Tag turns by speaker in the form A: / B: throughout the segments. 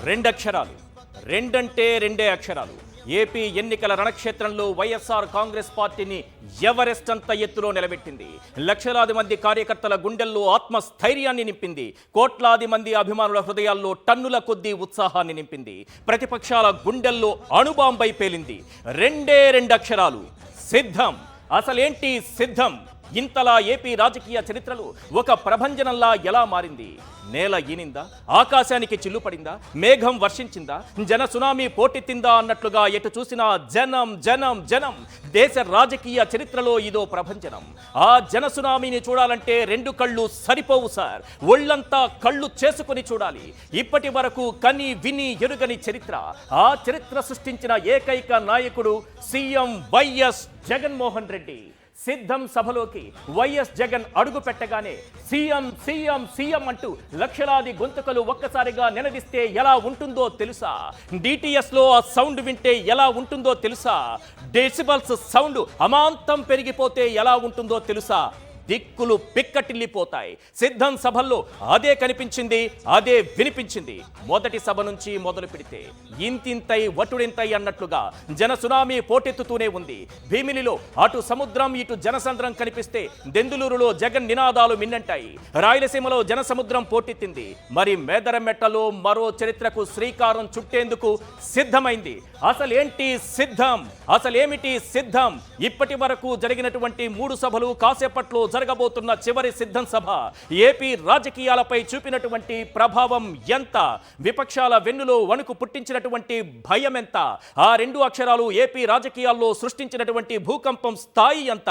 A: రెండక్షరాలు, రెండంటే రెండే అక్షరాలు. ఏపీ ఎన్నికల రణక్షేత్రంలో వైఎస్ఆర్ కాంగ్రెస్ పార్టీని ఎవరెస్ట్ అంత ఎత్తులో నిలబెట్టింది. లక్షలాది మంది కార్యకర్తల గుండెల్లో ఆత్మస్థైర్యాన్ని నింపింది. కోట్లాది మంది అభిమానుల హృదయాల్లో టన్నుల కొద్దీ ఉత్సాహాన్ని నింపింది. ప్రతిపక్షాల గుండెల్లో అణుబాంబై పేలింది. రెండే రెండక్షరాలు, సిద్ధం. అసలేంటి సిద్ధం? ఇంతలా ఏపీ రాజకీయ చరిత్రలో ఒక ప్రభంజనంలా ఎలా మారింది? నేల ఈనిందా? ఆకాశానికి చిల్లు పడిందా? మేఘం వర్షించిందా? జన సునామీ పోటెత్తిందా అన్నట్లుగా ఎటు చూసినా జనం జనం జనం. దేశ రాజకీయ చరిత్రలో ఇదో ప్రభంజనం. ఆ జన సునామీని చూడాలంటే రెండు కళ్ళు సరిపోవు సార్. ఒళ్ళంతా కళ్ళు చేసుకుని చూడాలి. ఇప్పటి వరకు కని విని ఎరుగని చరిత్ర. ఆ చరిత్ర సృష్టించిన ఏకైక నాయకుడు సీఎం వైఎస్ జగన్మోహన్ రెడ్డి. సిద్ధం సభలోకి వైఎస్ జగన్ అడుగు పెట్టగానే సీఎం సీఎం సీఎం అంటూ లక్షలాది గొంతుకలు ఒక్కసారిగా నినదిస్తే ఎలా ఉంటుందో తెలుసా? డిటిఎస్ లో ఆ సౌండ్ వింటే ఎలా ఉంటుందో తెలుసా? డెసిబల్స్ సౌండ్ అమాంతం పెరిగిపోతే ఎలా ఉంటుందో తెలుసా? దిక్కులు పిక్కటిల్లిపోతాయి. సిద్ధం సభల్లో అదే కనిపించింది, అదే వినిపించింది. మొదటి సభ నుంచి మొదలు పెడితే ఇంతింతై వటుడింతై అన్నట్లుగా జన సునామీ పోటెత్తుతూనే ఉంది. భీమిలిలో అటు సముద్రం ఇటు జనసంద్రం కనిపిస్తే దెందులూరులో జగన్ నినాదాలు మిన్నంటాయి. రాయలసీమలో జన సముద్రం పోటెత్తింది. మరి మేదరమెట్టలో మరో చరిత్రకు శ్రీకారం చుట్టేందుకు సిద్ధమైంది. అసలేంటి సిద్ధం? అసలేమిటి సిద్ధం? ఇప్పటి వరకు జరిగినటువంటి 3 సభలు కాసేపట్లో జరగబోతున్న చివరి సిద్ధం సభ ఏపీ రాజకీయాలపై చూపినటువంటి ప్రభావం ఎంత? విపక్షాల వెన్నులో వణుకు పుట్టించినటువంటి భయం ఎంత? ఆ రెండు అక్షరాలు ఏపీ రాజకీయాల్లో సృష్టించినటువంటి భూకంపం స్థాయి ఎంత?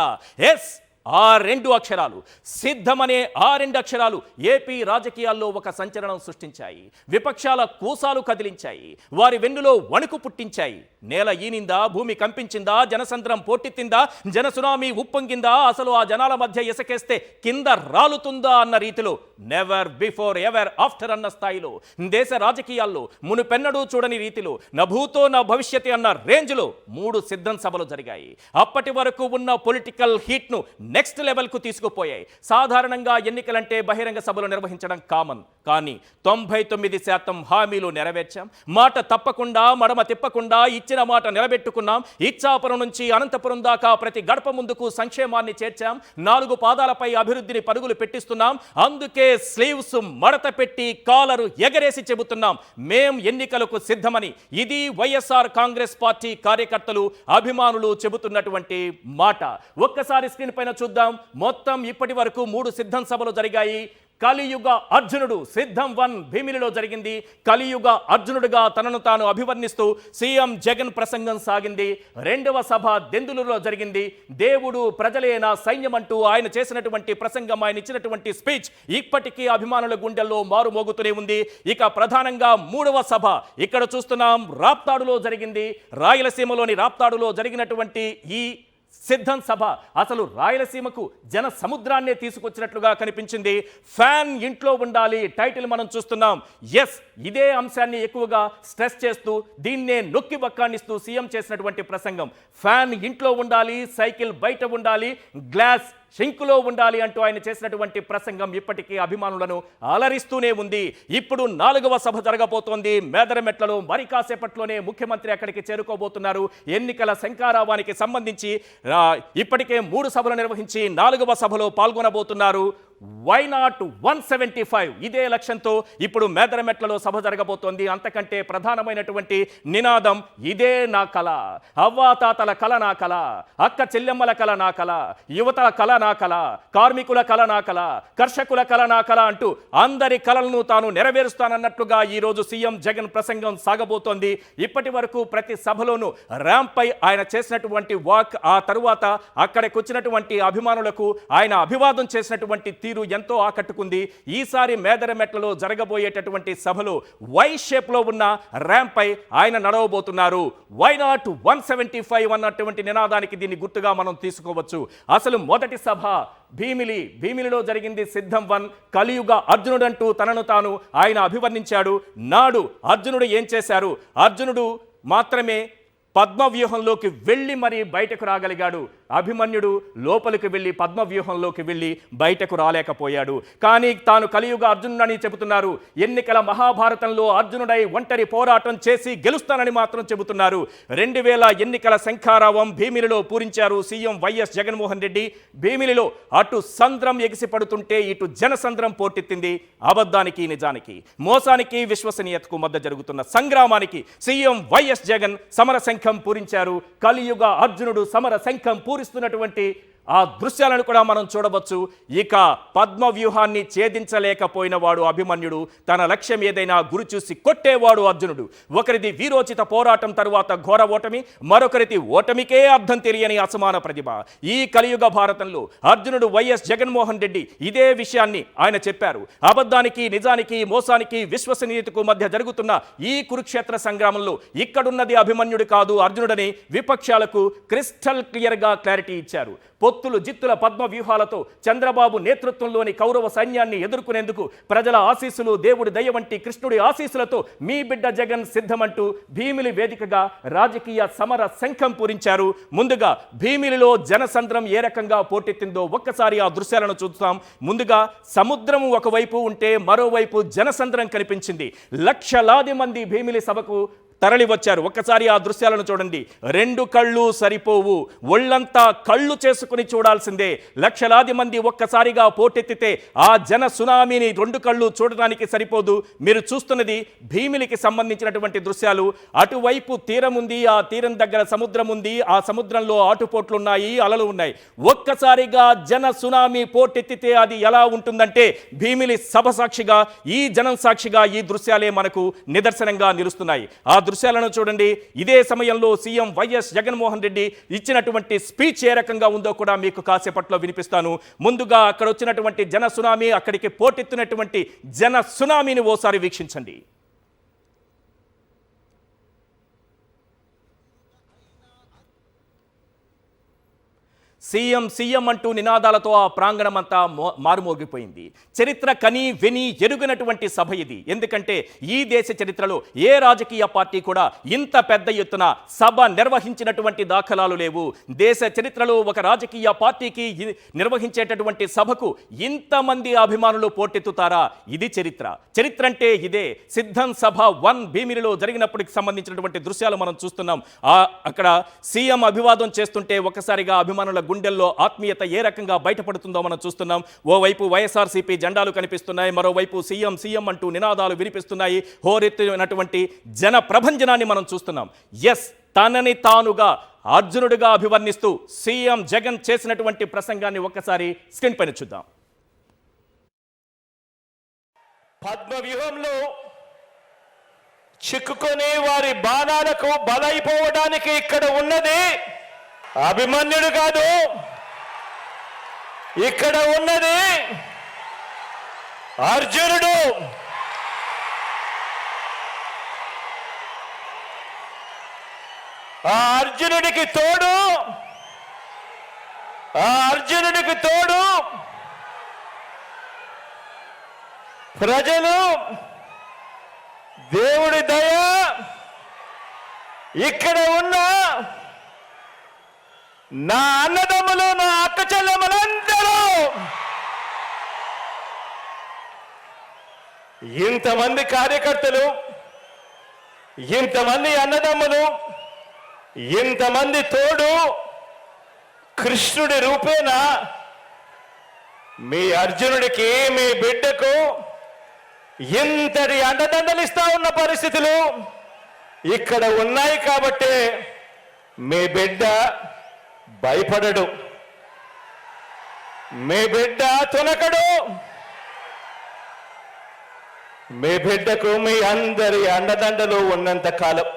A: ఎస్, ఆ రెండు అక్షరాలు, సిద్ధమనే ఆ రెండు అక్షరాలు ఏపీ రాజకీయాల్లో ఒక సంచలనం సృష్టించాయి. విపక్షాల కూసాలు కదిలించాయి. వారి వెన్నులో వణుకు పుట్టించాయి. నేల ఈనిందా? భూమి కంపించిందా? జనసంద్రం పోటెత్తిందా? జన సునామీ ఉప్పొంగిందా? అసలు ఆ జనాల మధ్య ఇసకేస్తే కింద రాలుతుందా అన్న రీతిలో నెవర్ బిఫోర్ ఎవర్ ఆఫ్టర్ అన్న స్థాయిలో దేశ రాజకీయాల్లో మునుపెన్నడూ చూడని రీతిలో నభూతో నా భవిష్యత్ అన్న రేంజ్లో 3 సిద్ధం సభలు జరిగాయి. అప్పటి వరకు ఉన్న పొలిటికల్ హీట్ను నెక్స్ట్ లెవెల్కు తీసుకుపోయాయి. సాధారణంగా ఎన్నికలంటే బహిరంగ సభలు నిర్వహించడం కామన్. కానీ 99% హామీలు నెరవేర్చాం. మాట తప్పకుండా మడమ తిప్పకుండా ఇచ్చిన మాట నిలబెట్టుకున్నాం. ఇచ్చాపురం నుంచి అనంతపురం దాకా ప్రతి గడప ముందుకు సంక్షేమాన్ని చేర్చాం. 4 పాదాలపై అభివృద్ధిని పరుగులు పెట్టిస్తున్నాం. అందుకే స్లీవ్స్ మడత పెట్టి కాలరు ఎగరేసి చెబుతున్నాం, మేం ఎన్నికలకు సిద్ధమని. ఇది వైఎస్ఆర్ కాంగ్రెస్ పార్టీ కార్యకర్తలు, అభిమానులు చెబుతున్నటువంటి మాట. ఒక్కసారి స్క్రీన్ పైన చూద్దాం. మొత్తం ఇప్పటి వరకు 3 సిద్ధం సభలు జరిగాయి. కలియుగ అర్జునుడు సిద్ధం 1 భీమిలిలో జరిగింది. కలియుగ అర్జునుడుగా తనను తాను అభివర్ణిస్తూ సీఎం జగన్ ప్రసంగం సాగింది. రెండవ సభ దెందులూరులో జరిగింది. దేవుడు ప్రజలే నా సైన్యం అంటూ ఆయన చేసినటువంటి ప్రసంగం, ఆయన ఇచ్చినటువంటి స్పీచ్ ఇప్పటికీ అభిమానుల గుండెల్లో మారుమోగుతూనే ఉంది. ఇక ప్రధానంగా 3వ సభ ఇక్కడ చూస్తున్నాం, రాప్తాడులో జరిగింది. రాయలసీమలోని రాప్తాడులో జరిగినటువంటి ఈ సిద్ధం సభ అసలు రాయలసీమకు జన సముద్రాన్నే తీసుకొచ్చినట్లుగా కనిపించింది. ఫ్యాన్ ఇంట్లో ఉండాలి టైటిల్ మనం చూస్తున్నాం. ఎస్, ఇదే అంశాన్ని ఎక్కువగా స్ట్రెస్ చేస్తూ దీన్నే నొక్కి వక్కాణిస్తూ సీఎం చేసినటువంటి ప్రసంగం. ఫ్యాన్ ఇంట్లో ఉండాలి, సైకిల్ బయట ఉండాలి, గ్లాస్ షింకులో ఉండాలి అంటూ ఆయన చేసినటువంటి ప్రసంగం ఇప్పటికీ అభిమానులను అలరిస్తూనే ఉంది. ఇప్పుడు 4వ సభ జరగబోతోంది మేదరమెట్లలో. మరి కాసేపట్లోనే ముఖ్యమంత్రి అక్కడికి చేరుకోబోతున్నారు. ఎన్నికల శంఖారావానికి సంబంధించి ఇప్పటికే 3 సభలు నిర్వహించి 4వ సభలో పాల్గొనబోతున్నారు. వై నాట్ 175 ఇదే లక్ష్యంతో ఇప్పుడు మేదరమెట్లలో సభ జరగబోతోంది. అంతకంటే ప్రధానమైనటువంటి నినాదం ఇదే నా కళ. అవ్వాతాతల కళ నా కళ, అక్క చెల్లెమ్మల కళ నా కళ, యువత కళ నా కళ, కార్మికుల కళ నా కళ, కర్షకుల కళ నా కళ అంటూ అందరి కళలను తాను నెరవేరుస్తానన్నట్లుగా ఈరోజు సీఎం జగన్ ప్రసంగం సాగబోతోంది. ఇప్పటి వరకు ప్రతి సభలోనూ ర్యాంపై ఆయన చేసినటువంటి వాక్, ఆ తరువాత అక్కడికి వచ్చినటువంటి అభిమానులకు ఆయన అభివాదం చేసినటువంటి తీరు ఎంతో ఆకట్టుకుంది. ఈసారి మేదరమెట్లలో జరగబోయేటటువంటి సభలో వై షేప్ లో ఉన్న ర్యాంప్ పై ఆయన నడవబోతున్నారు. వై నాట్ 175 అన్నటువంటి నినాదానికి దీన్ని గుర్తుగా మనం తీసుకోవచ్చు. అసలు మొదటి సభ భీమిలిలో జరిగింది. సిద్ధం 1 కలియుగ అర్జునుడు అంటూ తనను తాను ఆయన అభివర్ణించాడు. నాడు అర్జునుడు ఏం చేశారు? అర్జునుడు మాత్రమే పద్మ వ్యూహంలోకి వెళ్ళి మరీ బయటకు రాగలిగాడు. అభిమన్యుడు లోపలికి వెళ్ళి పద్మవ్యూహంలోకి వెళ్ళి బయటకు రాలేకపోయాడు. కానీ తాను కలియుగ అర్జునుడని చెబుతున్నారు. ఎన్నికల మహాభారతంలో అర్జునుడై ఒంటరి పోరాటం చేసి గెలుస్తానని మాత్రం చెబుతున్నారు. 2000 ఎన్నికల శంఖారావం భీమిలిలో పూరించారు సీఎం వైఎస్ జగన్మోహన్ రెడ్డి. భీమిలిలో అటు సంద్రం ఎగిసి పడుతుంటే ఇటు జనసంద్రం పోటెత్తింది. అబద్ధానికి నిజానికి, మోసానికి విశ్వసనీయతకు మధ్య జరుగుతున్న సంగ్రామానికి సీఎం వైఎస్ జగన్ సమర శంఖం పూరించారు. కలియుగ అర్జునుడు సమర శంఖం పూరిస్తున్నటువంటి ఆ దృశ్యాలను కూడా మనం చూడవచ్చు. ఇక పద్మ వ్యూహాన్ని ఛేదించలేకపోయిన వాడు అభిమన్యుడు. తన లక్ష్యం ఏదైనా గురి చూసి కొట్టేవాడు అర్జునుడు. ఒకరిది వీరోచిత పోరాటం తరువాత ఘోర ఓటమి, మరొకరిది ఓటమికే అర్థం తెలియని అసమాన ప్రతిభ. ఈ కలియుగ భారతంలో అర్జునుడు వైఎస్ జగన్మోహన్ రెడ్డి ఇదే విషయాన్ని ఆయన చెప్పారు. అబద్ధానికి నిజానికి, మోసానికి విశ్వసనీయతకు మధ్య జరుగుతున్న ఈ కురుక్షేత్ర సంగ్రామంలో ఇక్కడున్నది అభిమన్యుడు కాదు అర్జునుడని విపక్షాలకు క్రిస్టల్ క్లియర్గా క్లారిటీ ఇచ్చారు. పొత్తులు జిత్తుల పద్మ వ్యూహాలతో చంద్రబాబు నేతృత్వంలోని కౌరవ సైన్యాన్ని ఎదుర్కొనేందుకు ప్రజల ఆశీస్సులు, దేవుడి దయ వంటి కృష్ణుడి ఆశీస్సులతో మీ బిడ్డ జగన్ సిద్ధమంటూ భీమిలి వేదికగా రాజకీయ సమర శంఖం పూరించారు. ముందుగా భీమిలిలో జనసంద్రం ఏ రకంగా పోటెత్తిందో ఒక్కసారి ఆ దృశ్యాలను చూస్తాం. ముందుగా సముద్రం ఒకవైపు ఉంటే మరోవైపు జనసంద్రం కనిపించింది. లక్షలాది మంది భీమిలి సభకు తరలి వచ్చారు. ఒక్కసారి ఆ దృశ్యాలను చూడండి. 2 కళ్ళు సరిపోవు, ఒళ్ళంతా కళ్ళు చేసుకుని చూడాల్సిందే. లక్షలాది మంది ఒక్కసారిగా పోటెత్తితే ఆ జన సునామీని 2 కళ్ళు చూడడానికి సరిపోదు. మీరు చూస్తున్నది భీమిలికి సంబంధించినటువంటి దృశ్యాలు. అటువైపు తీరం ఉంది, ఆ తీరం దగ్గర సముద్రం ఉంది, ఆ సముద్రంలో ఆటుపోట్లు ఉన్నాయి, అలలు ఉన్నాయి. ఒక్కసారిగా జన సునామీ పోటెత్తితే అది ఎలా ఉంటుందంటే భీమిలి సభ సాక్షిగా, ఈ జనం సాక్షిగా ఈ దృశ్యాలే మనకు నిదర్శనంగా నిలుస్తున్నాయి. ఆ దృశ్యాలను చూడండి. ఇదే సమయంలో సీఎం వైఎస్ జగన్మోహన్ రెడ్డి ఇచ్చినటువంటి స్పీచ్ ఏ రకంగా ఉందో కూడా మీకు కాసేపట్లో వినిపిస్తాను. ముందుగా అక్కడ వచ్చినటువంటి జన సునామీ, అక్కడికి పోటెత్తినటువంటి జన సునామీని ఓసారి వీక్షించండి. సీఎం సీఎం అంటూ నినాదాలతో ఆ ప్రాంగణమంతా మారుమోగిపోయింది. చరిత్ర కని విని ఎరుగినటువంటి సభ ఇది. ఎందుకంటే ఈ దేశ చరిత్రలో ఏ రాజకీయ పార్టీ కూడా ఇంత పెద్ద ఎత్తున సభ నిర్వహించినటువంటి దాఖలాలు లేవు. దేశ చరిత్రలో ఒక రాజకీయ పార్టీకి నిర్వహించేటటువంటి సభకు ఇంతమంది అభిమానులు పోటెత్తుతారా? ఇది చరిత్ర. చరిత్ర అంటే ఇదే. సిద్ధం సభ 1 భీమిలిలో జరిగినప్పటికి సంబంధించినటువంటి దృశ్యాలు మనం చూస్తున్నాం. అక్కడ సీఎం అభివాదం చేస్తుంటే ఒక్కసారిగా అభిమానుల గుండెల్లో ఆత్మీయత ఏ రకంగా బయటపడుతుందో మనం చూస్తున్నాం. ఓవైపు వైఎస్ఆర్సీపీ జెండాలు కనిపిస్తున్నాయి, మరోవైపు సీఎం సీఎం అంటూ నినాదాలు వినిపిస్తున్నాయి. హోరెత్తినటువంటి జన ప్రభంజనాన్ని మనం చూస్తున్నాం. ఎస్, తనని తానుగా అర్జునుడిగా అభివర్ణిస్తూ సీఎం జగన్ చేసినటువంటి ప్రసంగాన్ని ఒక్కసారి స్క్రీన్ పైన చూద్దాం.
B: పద్మవ్యూహంలో చిక్కుకొని వారి బాణాలకు బలైపోవడానికి ఇక్కడ ఉన్నది అభిమన్యుడు కాదు, ఇక్కడ ఉన్నది అర్జునుడు. ఆ అర్జునుడికి తోడు ప్రజలు, దేవుడి దయ, ఇక్కడ ఉన్న నా అన్నదమ్ములు, నా అక్క చెల్లెమ్మలందరూ, ఇంతమంది కార్యకర్తలు, ఇంతమంది అన్నదమ్ములు, ఇంతమంది తోడు కృష్ణుడి రూపేణ మీ అర్జునుడికి, మీ బిడ్డకు ఇంతటి అండదండలిస్తా ఉన్న పరిస్థితులు ఇక్కడ ఉన్నాయి. కాబట్టి మీ బిడ్డ భయపడడు, మీ బిడ్డ తునకడు. మీ బిడ్డకు మీ అందరి అండదండలు ఉన్నంత కాలం.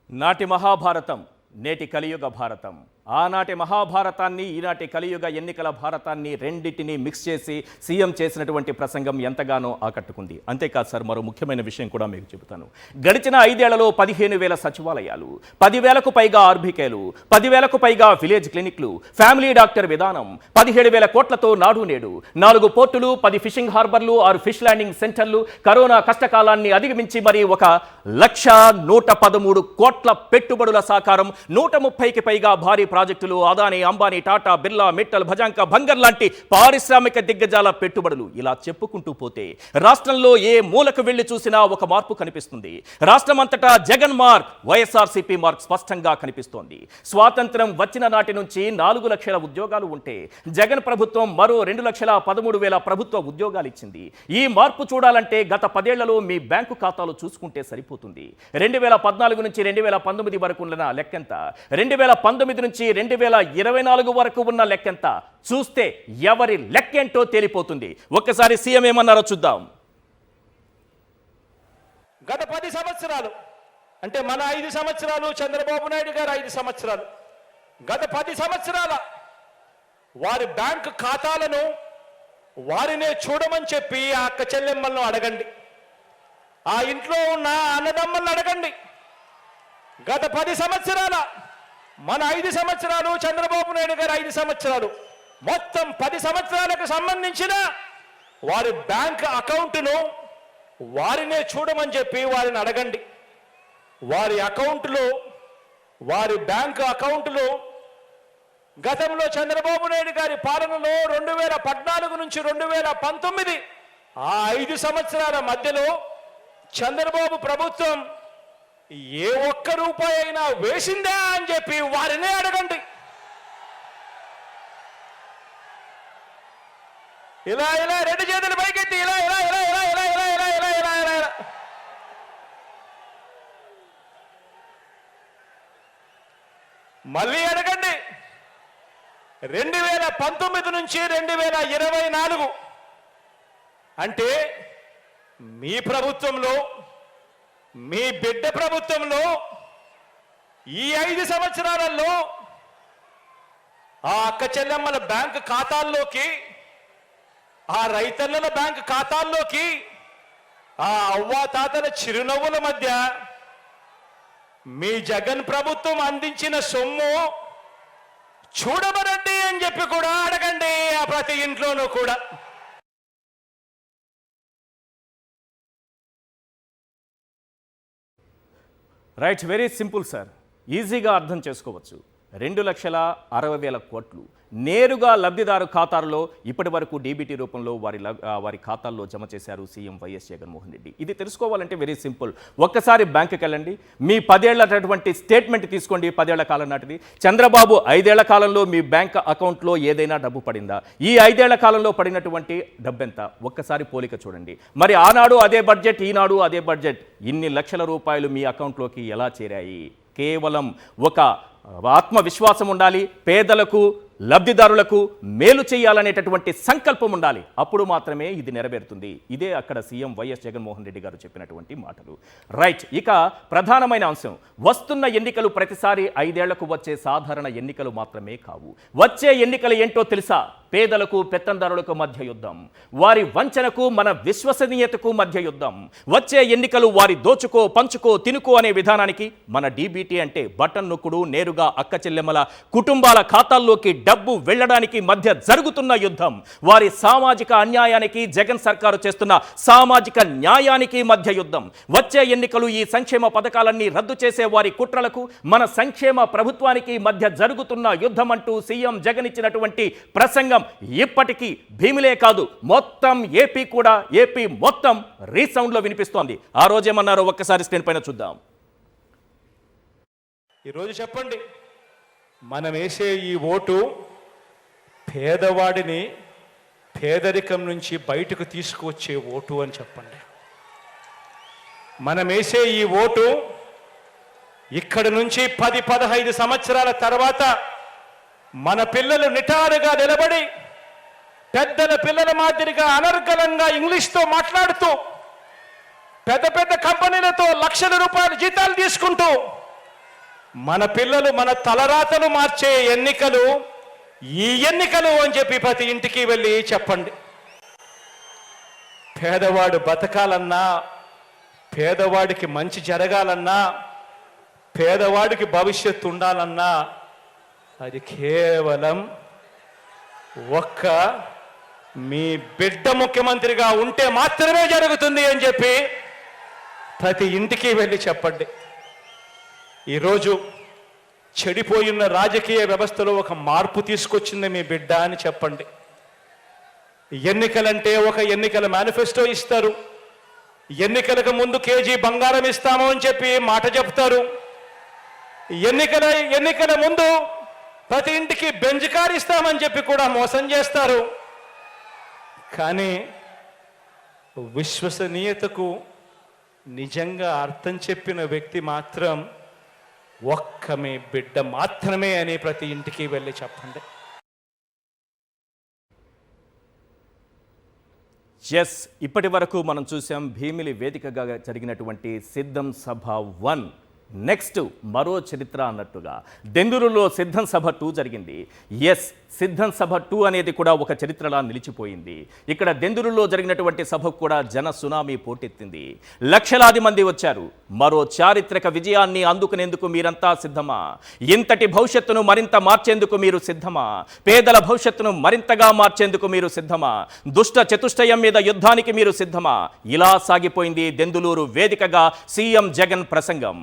A: నాటి మహాభారతం, నేటి కలియుగ భారతం. ఆనాటి మహాభారతాన్ని ఈనాటి కలియుగ ఎన్నికల భారతాన్ని రెండింటినీ మిక్స్ చేసి సీఎం చేసినటువంటి ప్రసంగం ఎంతగానో ఆకట్టుకుంది. అంతేకాదు సార్, మరో ముఖ్యమైన విషయం కూడా మీకు చెబుతాను. గడిచిన 5 ఏళ్లలో 15,000 సచివాలయాలు, 10,000కు పైగా ఆర్బీకేలు, 10,000కు పైగా విలేజ్ క్లినిక్లు, ఫ్యామిలీ డాక్టర్ విధానం, 17,000 కోట్లతో నాడు నేడు, 4 పోర్టులు, 10 ఫిషింగ్ హార్బర్లు, 6 ఫిష్ ల్యాండింగ్ సెంటర్లు, కరోనా కష్టకాలాన్ని అధిగమించి మరి 1,113 కోట్ల పెట్టుబడుల సాకారం, 130కి పైగా భారీ ప్రాజెక్టులు, అదానీ, అంబానీ, టాటా, బిర్లా, మిట్టల్, భజాంక, భంగర్ లాంటి పారిశ్రామిక దిగ్గజాల పెట్టుబడులు. ఇలా చెప్పుకుంటూ పోతే రాష్ట్రంలో ఏ మూలకు వెళ్లి చూసినా ఒక మార్పు కనిపిస్తుంది. రాష్ట్రం అంతటా జగన్ మార్క్, వైఎస్ఆర్సీపీ మార్క్ స్పష్టంగా కనిపిస్తోంది. స్వాతంత్రం వచ్చిన నాటి నుంచి 4 లక్షల ఉద్యోగాలు ఉంటే జగన్ ప్రభుత్వం మరో 2,13,000 ప్రభుత్వ ఉద్యోగాలు ఇచ్చింది. ఈ మార్పు చూడాలంటే గత 10 ఏళ్లలో మీ బ్యాంకు ఖాతాలు చూసుకుంటే సరిపోతుంది. 2014 నుంచి 2019 వరకు ఉన్న లెక్కెంత, 2019 నుంచి 2024 వరకు ఉన్న లెక్కెంత చూస్తే ఎవరి లెక్కేంటో తేలిపోతుంది. ఒక్కసారి సీఎం ఏమన్నారో చూద్దాం.
B: గత 10 సంవత్సరాలు అంటే మన 5 సంవత్సరాలు, చంద్రబాబు నాయుడు గారు 5 సంవత్సరాలు, గత 10 సంవత్సరాల వారి బ్యాంకు ఖాతాలను వారినే చూడమని చెప్పి ఆ అక్క చెల్లెమ్మలను అడగండి, ఆ ఇంట్లో ఉన్న అన్నదమ్మలను అడగండి. గత 10 సంవత్సరాల మన 5 సంవత్సరాలు, చంద్రబాబు నాయుడు గారు 5 సంవత్సరాలు, మొత్తం 10 సంవత్సరాలకు సంబంధించిన వారి బ్యాంక్ అకౌంట్ను వారినే చూడమని చెప్పి వారిని అడగండి. వారి అకౌంట్లో, వారి బ్యాంకు అకౌంట్లో గతంలో చంద్రబాబు నాయుడు గారి పాలనలో 2014 నుంచి 2019 ఆ 5 సంవత్సరాల మధ్యలో చంద్రబాబు ప్రభుత్వం ఏ ఒక్క రూపాయి అయినా వేసిందా అని చెప్పి వారినే అడగండి. ఇలా ఇలా 2 చేతులు పైకెత్తి ఇలా ఇలా ఇలా ఇలా ఇలా ఇలా ఇలా ఇలా ఇలా ఇలా ఇలా మళ్ళీ అడగండి. 2019 నుంచి 2024 అంటే మీ ప్రభుత్వంలో, మీ బిడ్డ ప్రభుత్వంలో ఈ 5 సంవత్సరాలలో ఆ అక్క చెల్లెమ్మల బ్యాంకు ఖాతాల్లోకి, ఆ రైతన్నల బ్యాంకు ఖాతాల్లోకి, ఆ అవ్వాతాతల చిరునవ్వుల మధ్య మీ జగన్ ప్రభుత్వం అందించిన సొమ్ము చూడమనండి అని చెప్పి కూడా అడగండి. ఆ ప్రతి ఇంట్లోనూ కూడా
A: రైట్, వెరీ సింపుల్ సార్, ఈజీగా అర్థం చేసుకోవచ్చు. 2,60,000 కోట్లు నేరుగా లబ్ధిదారు ఖాతాల్లో ఇప్పటి వరకు డీబీటీ రూపంలో వారి ఖాతాల్లో జమ చేశారు సీఎం వైఎస్ జగన్మోహన్ రెడ్డి. ఇది తెలుసుకోవాలంటే వెరీ సింపుల్. ఒక్కసారి బ్యాంకుకి వెళ్ళండి, మీ 10 ఏళ్లటువంటి స్టేట్మెంట్ తీసుకోండి. 10 ఏళ్ల కాలం నాటిది. చంద్రబాబు 5 ఏళ్ల కాలంలో మీ బ్యాంక్ అకౌంట్లో ఏదైనా డబ్బు పడిందా? ఈ 5 ఏళ్ల కాలంలో పడినటువంటి డబ్బు ఎంత? ఒక్కసారి పోలిక చూడండి. మరి ఆనాడు అదే బడ్జెట్, ఈనాడు అదే బడ్జెట్, ఇన్ని లక్షల రూపాయలు మీ అకౌంట్లోకి ఎలా చేరాయి? కేవలం ఒక ఆత్మవిశ్వాసం ఉండాలి, పేదలకు, లబ్ధిదారులకు మేలు చేయాలనేటటువంటి సంకల్పం ఉండాలి. అప్పుడు మాత్రమే ఇది నెరవేరుతుంది. ఇదే అక్కడ సీఎం వైఎస్ జగన్మోహన్ రెడ్డి గారు చెప్పినటువంటి మాటలు. రైట్, ఇక ప్రధానమైన అంశం, వస్తున్న ఎన్నికలు ప్రతిసారి 5 ఏళ్లకు వచ్చే సాధారణ ఎన్నికలు మాత్రమే కావు. వచ్చే ఎన్నికలు ఏంటో తెలుసా? పేదలకు, పెత్తందారులకు మధ్య యుద్ధం, వారి వంచనకు, మన విశ్వసనీయతకు మధ్య యుద్ధం. వచ్చే ఎన్నికలు వారి దోచుకో, పంచుకో, తినుకో అనే విధానానికి మన డీబీటీ అంటే బటన్ నొక్కుడు, నేరుగా అక్క చెల్లెమ్మల కుటుంబాల ఖాతాల్లోకి డబ్బు వెళ్లడానికి మధ్య జరుగుతున్న యుద్ధం. వారి సామాజిక అన్యాయానికి, జగన్ సర్కారు చేస్తున్న సామాజిక న్యాయానికి మధ్య యుద్ధం. వచ్చే ఎన్నికలు ఈ సంక్షేమ పథకాలన్నీ రద్దు చేసే వారి కుట్రలకు, మన సంక్షేమ ప్రభుత్వానికి మధ్య జరుగుతున్న యుద్ధం అంటూ సీఎం జగన్ ఇచ్చినటువంటి ప్రసంగం ఇప్పటికీ భీమిలే కాదు, మొత్తం ఏపీ మొత్తం రీసౌండ్ లో వినిపిస్తోంది. ఆ రోజేమన్నారో ఒక్కసారి స్క్రీన్ పైన చూద్దాం.
B: ఈరోజు చెప్పండి, మనం వేసే ఈ ఓటు పేదవాడిని పేదరికం నుంచి బయటకు తీసుకువచ్చే ఓటు అని చెప్పండి. మనం వేసే ఈ ఓటు ఇక్కడి నుంచి 10-15 సంవత్సరాల తర్వాత మన పిల్లలు నిటారుగా నిలబడి, పెద్దల పిల్లల మాదిరిగా అనర్గళంగా ఇంగ్లీష్తో మాట్లాడుతూ, పెద్ద పెద్ద కంపెనీలతో లక్షల రూపాయల జీతాలు తీసుకుంటూ, మన పిల్లలు మన తలరాతలు మార్చే ఎన్నికలు ఈ ఎన్నికలు అని చెప్పి ప్రతి ఇంటికి వెళ్ళి చెప్పండి. పేదవాడు బతకాలన్నా, పేదవాడికి మంచి జరగాలన్నా, పేదవాడికి భవిష్యత్తు ఉండాలన్నా అది కేవలం ఒక్క మీ బిడ్డ ముఖ్యమంత్రిగా ఉంటే మాత్రమే జరుగుతుంది అని చెప్పి ప్రతి ఇంటికి వెళ్ళి చెప్పండి. ఈరోజు చెడిపోయిన రాజకీయ వ్యవస్థలో ఒక మార్పు తీసుకొచ్చింది మీ బిడ్డ అని చెప్పండి. ఎన్నికలంటే ఒక ఎన్నికల మేనిఫెస్టో ఇస్తారు, ఎన్నికలకు ముందు కేజీ బంగారం ఇస్తాము అని చెప్పి మాట చెప్తారు, ఎన్నికల ముందు ప్రతి ఇంటికి బెంజ్ కార్ ఇస్తామని చెప్పి కూడా మోసం చేస్తారు. కానీ విశ్వసనీయతకు నిజంగా అర్థం చెప్పిన వ్యక్తి మాత్రం ఒక్క మీ బిడ్డ మాత్రమే అని ప్రతి ఇంటికి వెళ్ళి చెప్పండి.
A: ఎస్, ఇప్పటి వరకు మనం చూసాం భీమిలి వేదికగా జరిగినటువంటి సిద్ధం సభ 1. నెక్స్ట్ మరో చరిత్ర అన్నట్టుగా దెందులూరులో సిద్ధం సభ 2 జరిగింది. ఎస్, సిద్ధం సభ 2 అనేది కూడా ఒక చరిత్రలా నిలిచిపోయింది. ఇక్కడ దెందులూరులో జరిగినటువంటి సభకు కూడా జన సునామీ పోటెత్తింది. లక్షలాది మంది వచ్చారు. మరో చారిత్రక విజయాన్ని అందుకునేందుకు మీరంతా సిద్ధమా? ఇంతటి భవిష్యత్తును మరింత మార్చేందుకు మీరు సిద్ధమా? పేదల భవిష్యత్తును మరింతగా మార్చేందుకు మీరు సిద్ధమా? దుష్ట చతుష్టయం మీద యుద్ధానికి మీరు సిద్ధమా? ఇలా సాగిపోయింది దెందులూరు వేదికగా సీఎం జగన్ ప్రసంగం.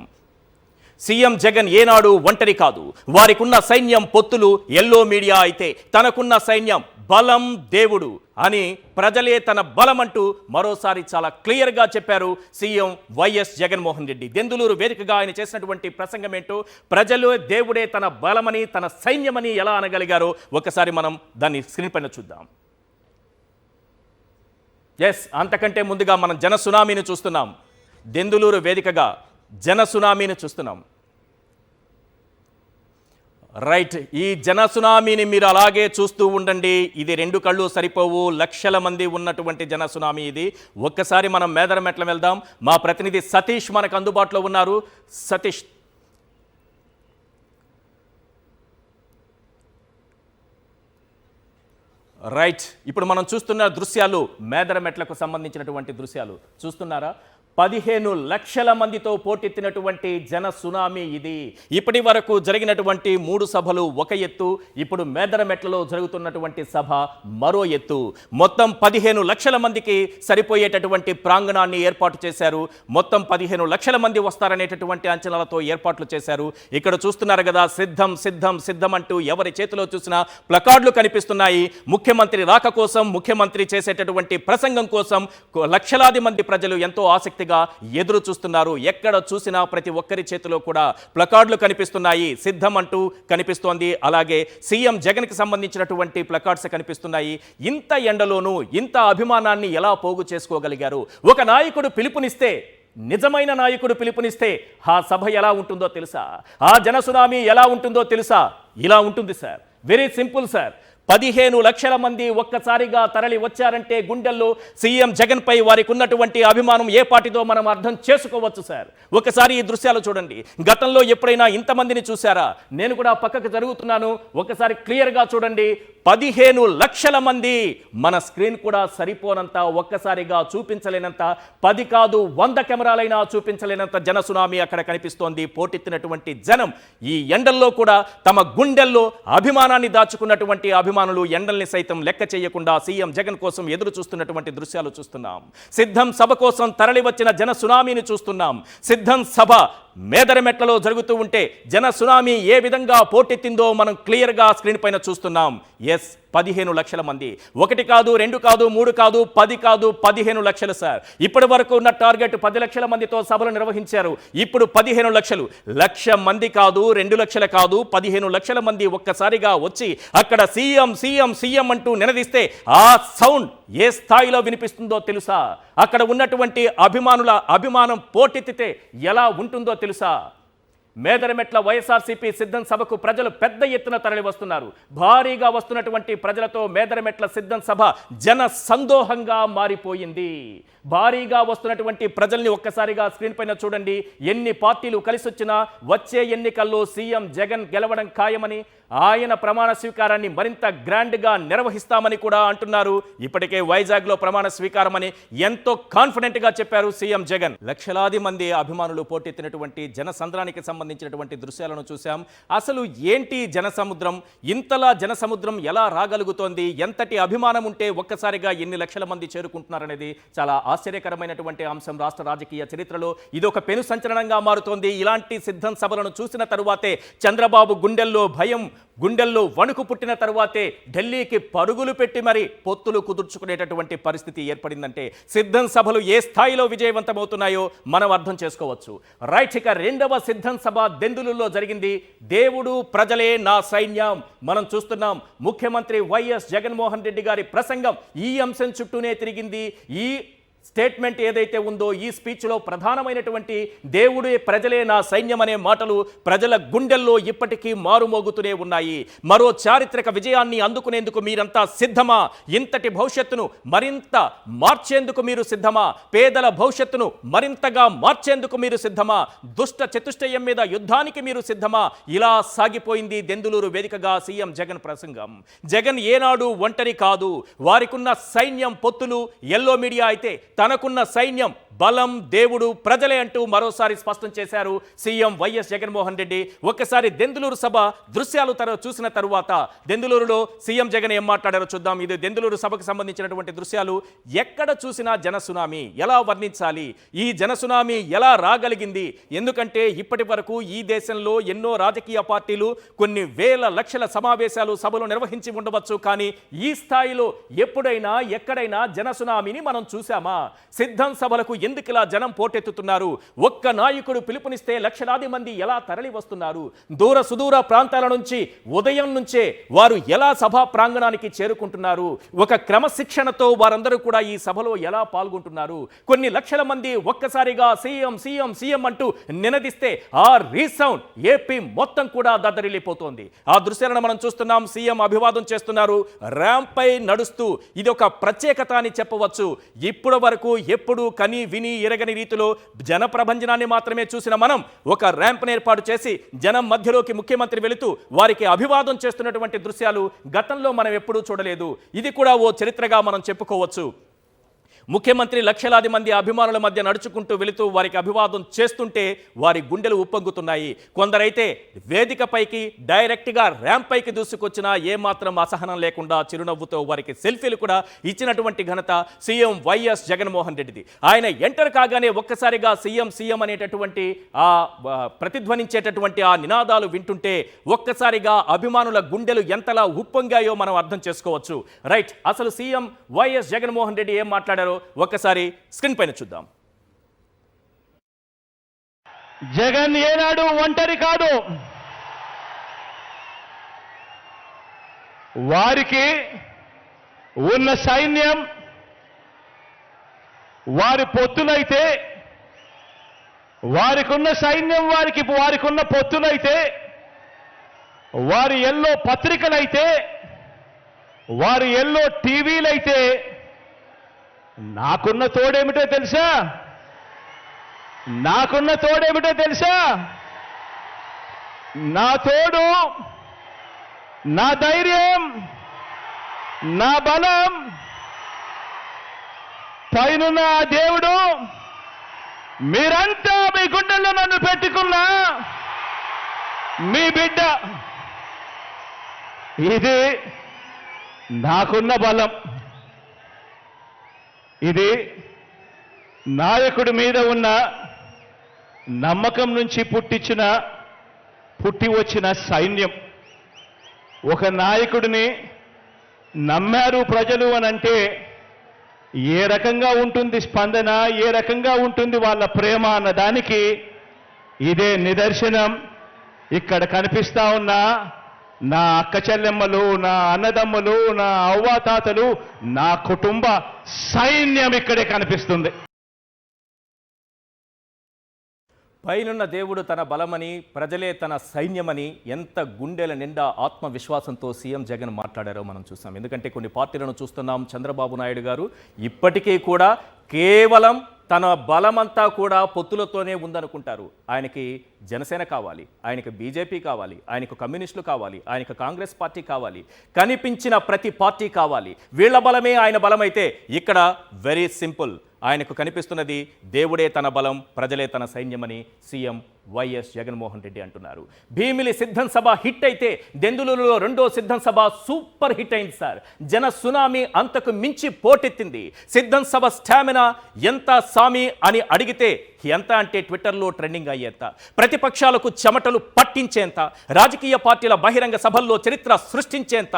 A: సీఎం జగన్ ఏనాడు ఒంటరి కాదు. వారికున్న సైన్యం పొత్తులు ఎల్లో మీడియా అయితే తనకున్న సైన్యం బలం దేవుడు అని ప్రజలే తన బలం అంటూ మరోసారి చాలా క్లియర్గా చెప్పారు సీఎం వైఎస్ జగన్మోహన్ రెడ్డి. దెందులూరు వేదికగా ఆయన చేసినటువంటి ప్రసంగం ఏంటో, ప్రజలు దేవుడే తన బలమని తన సైన్యమని ఎలా అనగలిగారో ఒకసారి మనం దాన్ని స్క్రీన్ పైన చూద్దాం. ఎస్, అంతకంటే ముందుగా మనం జన సునామీని చూస్తున్నాం. దెందులూరు వేదికగా జన సునామీని చూస్తున్నాం. రైట్, ఈ జన సునామీని మీరు అలాగే చూస్తూ ఉండండి. ఇది 2 కళ్ళు సరిపోవు, లక్షల మంది ఉన్నటువంటి జన సునామీ ఇది. ఒక్కసారి మనం మేదరమెట్ల వెళ్దాం. మా ప్రతినిధి సతీష్ మనకు అందుబాటులో ఉన్నారు. సతీష్, రైట్, ఇప్పుడు మనం చూస్తున్న దృశ్యాలు మేదరమెట్లకు సంబంధించినటువంటి దృశ్యాలు చూస్తున్నారా? 15 లక్షల మందితో పోటెత్తినటువంటి జన సునామీ ఇది. ఇప్పటి వరకు జరిగినటువంటి 3 సభలు ఒక ఎత్తు, ఇప్పుడు మేదరమెట్లలో జరుగుతున్నటువంటి సభ మరో ఎత్తు. మొత్తం 15 లక్షల మందికి సరిపోయేటటువంటి ప్రాంగణాన్ని ఏర్పాటు చేశారు. మొత్తం 15 లక్షల మంది వస్తారనేటటువంటి అంచనాలతో ఏర్పాట్లు చేశారు. ఇక్కడ చూస్తున్నారు కదా, సిద్ధం సిద్ధం సిద్ధం అంటూ ఎవరి చేతిలో చూసినా ప్లకార్డులు కనిపిస్తున్నాయి. ముఖ్యమంత్రి రాక కోసం, ముఖ్యమంత్రి చేసేటటువంటి ప్రసంగం కోసం లక్షలాది మంది ప్రజలు ఎంతో ఆసక్తి ఎదురు చూస్తున్నారు. ఎక్కడ చూసినా ప్రతి ఒక్కరి చేతిలో కూడా ప్లకార్డులు కనిపిస్తున్నాయి. సిద్ధం అంటూ కనిపిస్తోంది. అలాగే సీఎం జగన్ కి సంబంధించినటువంటి ప్లకార్డ్స్ కనిపిస్తున్నాయి. ఇంత ఎండలోనూ ఇంత అభిమానాన్ని ఎలా పోగు చేసుకోగలిగారు? ఒక నాయకుడు పిలుపునిస్తే, నిజమైన నాయకుడు పిలుపునిస్తే ఆ సభ ఎలా ఉంటుందో తెలుసా? ఆ జన సునామీ ఎలా ఉంటుందో తెలుసా? ఇలా ఉంటుంది సార్. Very simple sir. 15 లక్షల మంది ఒక్కసారిగా తరలి వచ్చారంటే గుండెల్లో సీఎం జగన్ పై వారికి ఉన్నటువంటి అభిమానం ఏ పాటిదో మనం అర్థం చేసుకోవచ్చు సార్. ఒకసారి ఈ దృశ్యాలు చూడండి. గతంలో ఎప్పుడైనా ఇంతమందిని చూసారా? నేను కూడా పక్కకు జరుగుతున్నాను, ఒకసారి క్లియర్గా చూడండి. 15 లక్షల మంది. మన స్క్రీన్ కూడా సరిపోనంత, ఒక్కసారిగా చూపించలేనంత, 10 కాదు 100 కెమెరాలైనా చూపించలేనంత జన సునామీ అక్కడ కనిపిస్తోంది. పోటెత్తినటువంటి జనం ఈ ఎండల్లో కూడా తమ గుండెల్లో అభిమానాన్ని దాచుకున్నటువంటి అభిమానులు ఎండల్ని సైతం లెక్క చేయకుండా సీఎం జగన్ కోసం ఎదురు చూస్తున్నటువంటి దృశ్యాలు చూస్తున్నాం. సిద్ధం సభ కోసం తరలి వచ్చిన జన సునామీని చూస్తున్నాం. సిద్ధం సభ మేదరమెట్లలో జరుగుతూ ఉంటే జన సునామీ ఏ విధంగా పోటెత్తిందో మనం క్లియర్గా స్క్రీన్ పైన చూస్తున్నాం. ఎస్, 15 లక్షల మంది. 1 కాదు, 2 కాదు, 3 కాదు, 10 కాదు, 15 లక్షలు సార్. ఇప్పటి వరకు ఉన్న టార్గెట్ 10 లక్షల మందితో సభలు నిర్వహించారు. ఇప్పుడు 15 లక్షలు. 1,00,000 మంది కాదు, 2 లక్షలు కాదు, 15 లక్షల మంది ఒక్కసారిగా వచ్చి అక్కడ సీఎం సీఎం సీఎం అంటూ నినదిస్తే ఆ సౌండ్ ఏ స్థాయిలో వినిపిస్తుందో తెలుసా? అక్కడ ఉన్నటువంటి అభిమానుల అభిమానం పోటెత్తితే ఎలా ఉంటుందో తెలుసా? మేదరమెట్ల వైఎస్ఆర్సీపీ సిద్ధం సభకు ప్రజలు పెద్ద ఎత్తున తరలి వస్తున్నారు. భారీగా వస్తున్నటువంటి ప్రజలతో మేదరమెట్ల సిద్ధం సభ జన సందోహంగా మారిపోయింది. భారీగా వస్తున్నటువంటి ప్రజల్ని ఒక్కసారిగా స్క్రీన్ పైన చూడండి. ఎన్ని పార్టీలు కలిసి వచ్చినా వచ్చే ఎన్నికల్లో సీఎం జగన్ గెలవడం ఖాయమని, ఆయన ప్రమాణ స్వీకారాన్ని మరింత గ్రాండ్గా నిర్వహిస్తామని కూడా అంటున్నారు. ఇప్పటికే వైజాగ్లో ప్రమాణ స్వీకారమని ఎంతో కాన్ఫిడెంట్గా చెప్పారు సీఎం జగన్. లక్షలాది మంది అభిమానులు పోటెత్తినటువంటి జనసంద్రానికి సంబంధించినటువంటి దృశ్యాలను చూశాం. అసలు ఏంటి జనసముద్రం? ఇంతలా జనసముద్రం ఎలా రాగలుగుతోంది? ఎంతటి అభిమానం ఉంటే ఒక్కసారిగా ఎన్ని లక్షల మంది చేరుకుంటున్నారనేది చాలా ఆశ్చర్యకరమైనటువంటి అంశం. రాష్ట్ర రాజకీయ చరిత్రలో ఇది ఒక పెను సంచలనంగా మారుతోంది. ఇలాంటి సిద్ధం సభలను చూసిన తరువాతే చంద్రబాబు గుండెల్లో భయం, గుండెల్లో వణుకు పుట్టిన తరువాతే ఢిల్లీకి పరుగులు పెట్టి మరి పొత్తులు కుదుర్చుకునేటటువంటి పరిస్థితి ఏర్పడిందంటే సిద్ధం సభలు ఏ స్థాయిలో విజయవంతమవుతున్నాయో మనం అర్థం చేసుకోవచ్చు. రైట్, ఇక రెండవ సిద్ధం సభ దెందులూరులో జరిగింది. దేవుడు ప్రజలే నా సైన్యం. మనం చూస్తున్నాం ముఖ్యమంత్రి వైఎస్ జగన్మోహన్ రెడ్డి గారి ప్రసంగం ఈ అంశం చుట్టూనే తిరిగింది. ఈ స్టేట్మెంట్ ఏదైతే ఉందో, ఈ స్పీచ్లో ప్రధానమైనటువంటి దేవుడే ప్రజలే నా సైన్యం అనే మాటలు ప్రజల గుండెల్లో ఇప్పటికీ మారుమోగుతూనే ఉన్నాయి. మరో చారిత్రక విజయాన్ని అందుకునేందుకు మీరంతా సిద్ధమా? ఇంతటి భవిష్యత్తును మరింత మార్చేందుకు మీరు సిద్ధమా? పేదల భవిష్యత్తును మరింతగా మార్చేందుకు మీరు సిద్ధమా? దుష్ట చతుష్టయం మీద యుద్ధానికి మీరు సిద్ధమా? ఇలా సాగిపోయింది దెందులూరు వేదికగా సీఎం జగన్ ప్రసంగం. జగన్ ఏనాడు ఒంటరి కాదు. వారికున్న సైన్యం పొత్తులు. ఎల్లో మీడియా అయితే తనకున్న సైన్యం బలం దేవుడు ప్రజలే అంటూ మరోసారి స్పష్టం చేశారు సీఎం వైఎస్ జగన్మోహన్ రెడ్డి. ఒక్కసారి దెందులూరు సభ దృశ్యాలు చూసిన తరువాత దెందులూరులో సీఎం జగన్ ఏం మాట్లాడారో చూద్దాం. ఇది దెందులూరు సభకు సంబంధించినటువంటి దృశ్యాలు. ఎక్కడ చూసినా జన సునామీ. ఎలా వర్ణించాలి? ఈ జన సునామీ ఎలా రాగలిగింది? ఎందుకంటే ఇప్పటి వరకు ఈ దేశంలో ఎన్నో రాజకీయ పార్టీలు కొన్ని వేల లక్షల సమావేశాలు, సభలు నిర్వహించి ఉండవచ్చు. కానీ ఈ స్థాయిలో ఎప్పుడైనా ఎక్కడైనా జన సునామీని మనం చూసామా? సిద్ధం సభలకు ఎందుకు ఇలా జనం పోటెత్తుతున్నారు? ఒక్క నాయకుడు పిలుపునిస్తే లక్షలాది మంది ఎలా తరలి వస్తున్నారు? దూర సుదూర ప్రాంతాల నుంచి ఉదయం నుంచే వారు ఎలా సభా ప్రాంగణానికి చేరుకుంటున్నారు? ఒక క్రమశిక్షణతో వారందరూ కూడా ఈ సభలో ఎలా పాల్గొంటున్నారు? కొన్ని లక్షల మంది ఒక్కసారిగా సీఎం సీఎం సీఎం అంటూ నినదిస్తే ఆ రీసౌండ్ ఏపీ మొత్తం కూడా దద్దరిల్లిపోతోంది. ఆ దృశ్యాలను మనం చూస్తున్నాం. సీఎం అభివాదం చేస్తున్నారు ర్యాంప్ పై నడుస్తూ. ఇది ఒక ప్రత్యేకత అని చెప్పవచ్చు. ఇప్పటి వరకు ఎప్పుడు కని విని ఎరగని రీతిలో జన ప్రభంజనాన్ని మాత్రమే చూసిన మనం ఒక ర్యాంప్ను ఏర్పాటు చేసి జనం మధ్యలోకి ముఖ్యమంత్రి వెళుతూ వారికి అభివాదం చేస్తున్నటువంటి దృశ్యాలు గతంలో మనం ఎప్పుడూ చూడలేదు. ఇది కూడా ఓ చరిత్రగా మనం చెప్పుకోవచ్చు. ముఖ్యమంత్రి లక్షలాది మంది అభిమానుల మధ్య నడుచుకుంటూ వెళుతూ వారికి అభివాదం చేస్తుంటే వారి గుండెలు ఉప్పొంగుతున్నాయి. కొందరైతే వేదికపైకి డైరెక్ట్గా ర్యాంప్ పైకి దూసుకొచ్చినా ఏమాత్రం అసహనం లేకుండా చిరునవ్వుతో వారికి సెల్ఫీలు కూడా ఇచ్చినటువంటి ఘనత సీఎం వైఎస్ జగన్మోహన్ రెడ్డిది. ఆయన ఎంటర్ కాగానే ఒక్కసారిగా సీఎం సీఎం అనేటటువంటి ఆ ప్రతిధ్వనించేటటువంటి ఆ నినాదాలు వింటుంటే ఒక్కసారిగా అభిమానుల గుండెలు ఎంతలా ఉప్పొంగాయో మనం అర్థం చేసుకోవచ్చు. రైట్, అసలు సీఎం వైఎస్ జగన్మోహన్ రెడ్డి ఏం మాట్లాడారో ఒక్కసారి స్క్రీన్ పైన చూద్దాం.
B: జగన్ ఏనాడు ఒంటరి కాదు. వారికి ఉన్న సైన్యం వారి పొత్తులైతే, వారికున్న సైన్యం వారికున్న పొత్తులైతే, వారి ఎల్లో పత్రికలైతే, వారి ఎల్లో టీవీలైతే, నాకున్న తోడేమిటో తెలుసా? నాకున్న తోడేమిటో తెలుసా? నా తోడు, నా ధైర్యం, నా బలం పైనున్న ఆ దేవుడు. మీరంతా మీ గుండెల్లో నన్ను పెట్టుకున్న మీ బిడ్డ. ఇది నాకున్న బలం. ఇది నాయకుడి మీద ఉన్న నమ్మకం నుంచి పుట్టి వచ్చిన సైన్యం. ఒక నాయకుడిని నమ్మారు ప్రజలు అనంటే ఏ రకంగా ఉంటుంది స్పందన, ఏ రకంగా ఉంటుంది వాళ్ళ ప్రేమ అన్న దానికి ఇదే నిదర్శనం. ఇక్కడ కనిపిస్తా ఉన్న నా అక్క చెల్లెమ్మలు, నా అన్నదమ్ములు, నా అవ్వాతాతలు, నా కుటుంబ సైన్యం ఇక్కడే కనిపిస్తుంది.
A: పైనున్న దేవుడు తన బలమని, ప్రజలే తన సైన్యమని ఎంత గుండెల నిండా ఆత్మవిశ్వాసంతో సీఎం జగన్ మాట్లాడారో మనం చూసాం. ఎందుకంటే కొన్ని పార్టీలను చూస్తున్నాం, చంద్రబాబు నాయుడు గారు ఇప్పటికీ కూడా కేవలం తన బలమంతా కూడా పొత్తులతోనే ఉందనుకుంటారు. ఆయనకి జనసేన కావాలి, ఆయనకి బీజేపీ కావాలి, ఆయనకు కమ్యూనిస్టులు కావాలి, ఆయనకు కాంగ్రెస్ పార్టీ కావాలి, కనిపించిన ప్రతి పార్టీ కావాలి. వీళ్ళ బలమే ఆయన బలమైతే ఇక్కడ వెరీ సింపుల్, ఆయనకు కనిపిస్తున్నది దేవుడే తన బలం, ప్రజలే తన సైన్యమని సీఎం వైఎస్ జగన్మోహన్ రెడ్డి అంటున్నారు. భీమిలి సిద్ధం సభ హిట్ అయితే దెందులూరులో రెండో సిద్ధం సభ సూపర్ హిట్ అయింది సార్. జన సునామీ అంతకు మించి పోటెత్తింది. సిద్ధం సభ స్టామినా ఎంత సామి అని అడిగితే ఎంత అంటే ట్విట్టర్లో ట్రెండింగ్ అయ్యేంత, ప్రతిపక్షాలకు చెమటలు పట్టించేంత, రాజకీయ పార్టీల బహిరంగ సభల్లో చరిత్ర సృష్టించేంత.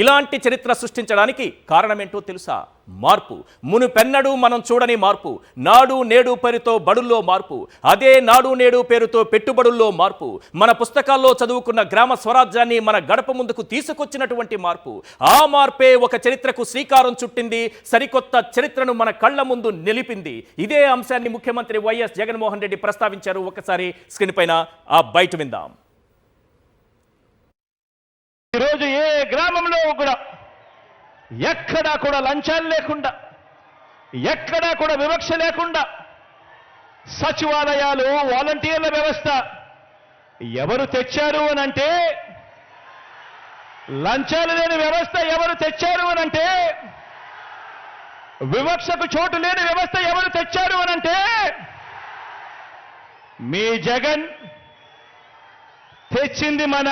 A: ఇలాంటి చరిత్ర సృష్టించడానికి కారణమేంటో తెలుసా? మార్పు. మునుపెన్నడూ మనం చూడని మార్పు. నాడు నేడు పేరుతో బడుల్లో మార్పు, అదే నాడు నేడు పేరుతో పెట్టుబడుల్లో మార్పు, మన పుస్తకాల్లో చదువుకున్న గ్రామ స్వరాజ్యాన్ని మన గడప ముందుకు తీసుకొచ్చినటువంటి మార్పు. ఆ మార్పే ఒక చరిత్రకు శ్రీకారం చుట్టింది, సరికొత్త చరిత్రను మన కళ్ళ ముందు నిలిపింది. ఇదే అంశాన్ని ముఖ్యమంత్రి వైఎస్ జగన్మోహన్ రెడ్డి ప్రస్తావించారు. ఒకసారి స్క్రీన్ పైన ఆ బయట విందాం.
B: ఈరోజు ఏ గ్రామంలో కూడా ఎక్కడా కూడా లంచాలు లేకుండా, ఎక్కడా కూడా వివక్ష లేకుండా సచివాలయాలు, వాలంటీర్ల వ్యవస్థ ఎవరు తెచ్చారు అనంటే, లంచాలు లేని వ్యవస్థ ఎవరు తెచ్చారు అనంటే, వివక్షకు చోటు లేని వ్యవస్థ ఎవరు తెచ్చారు అనంటే మీ జగన్ తెచ్చింది మన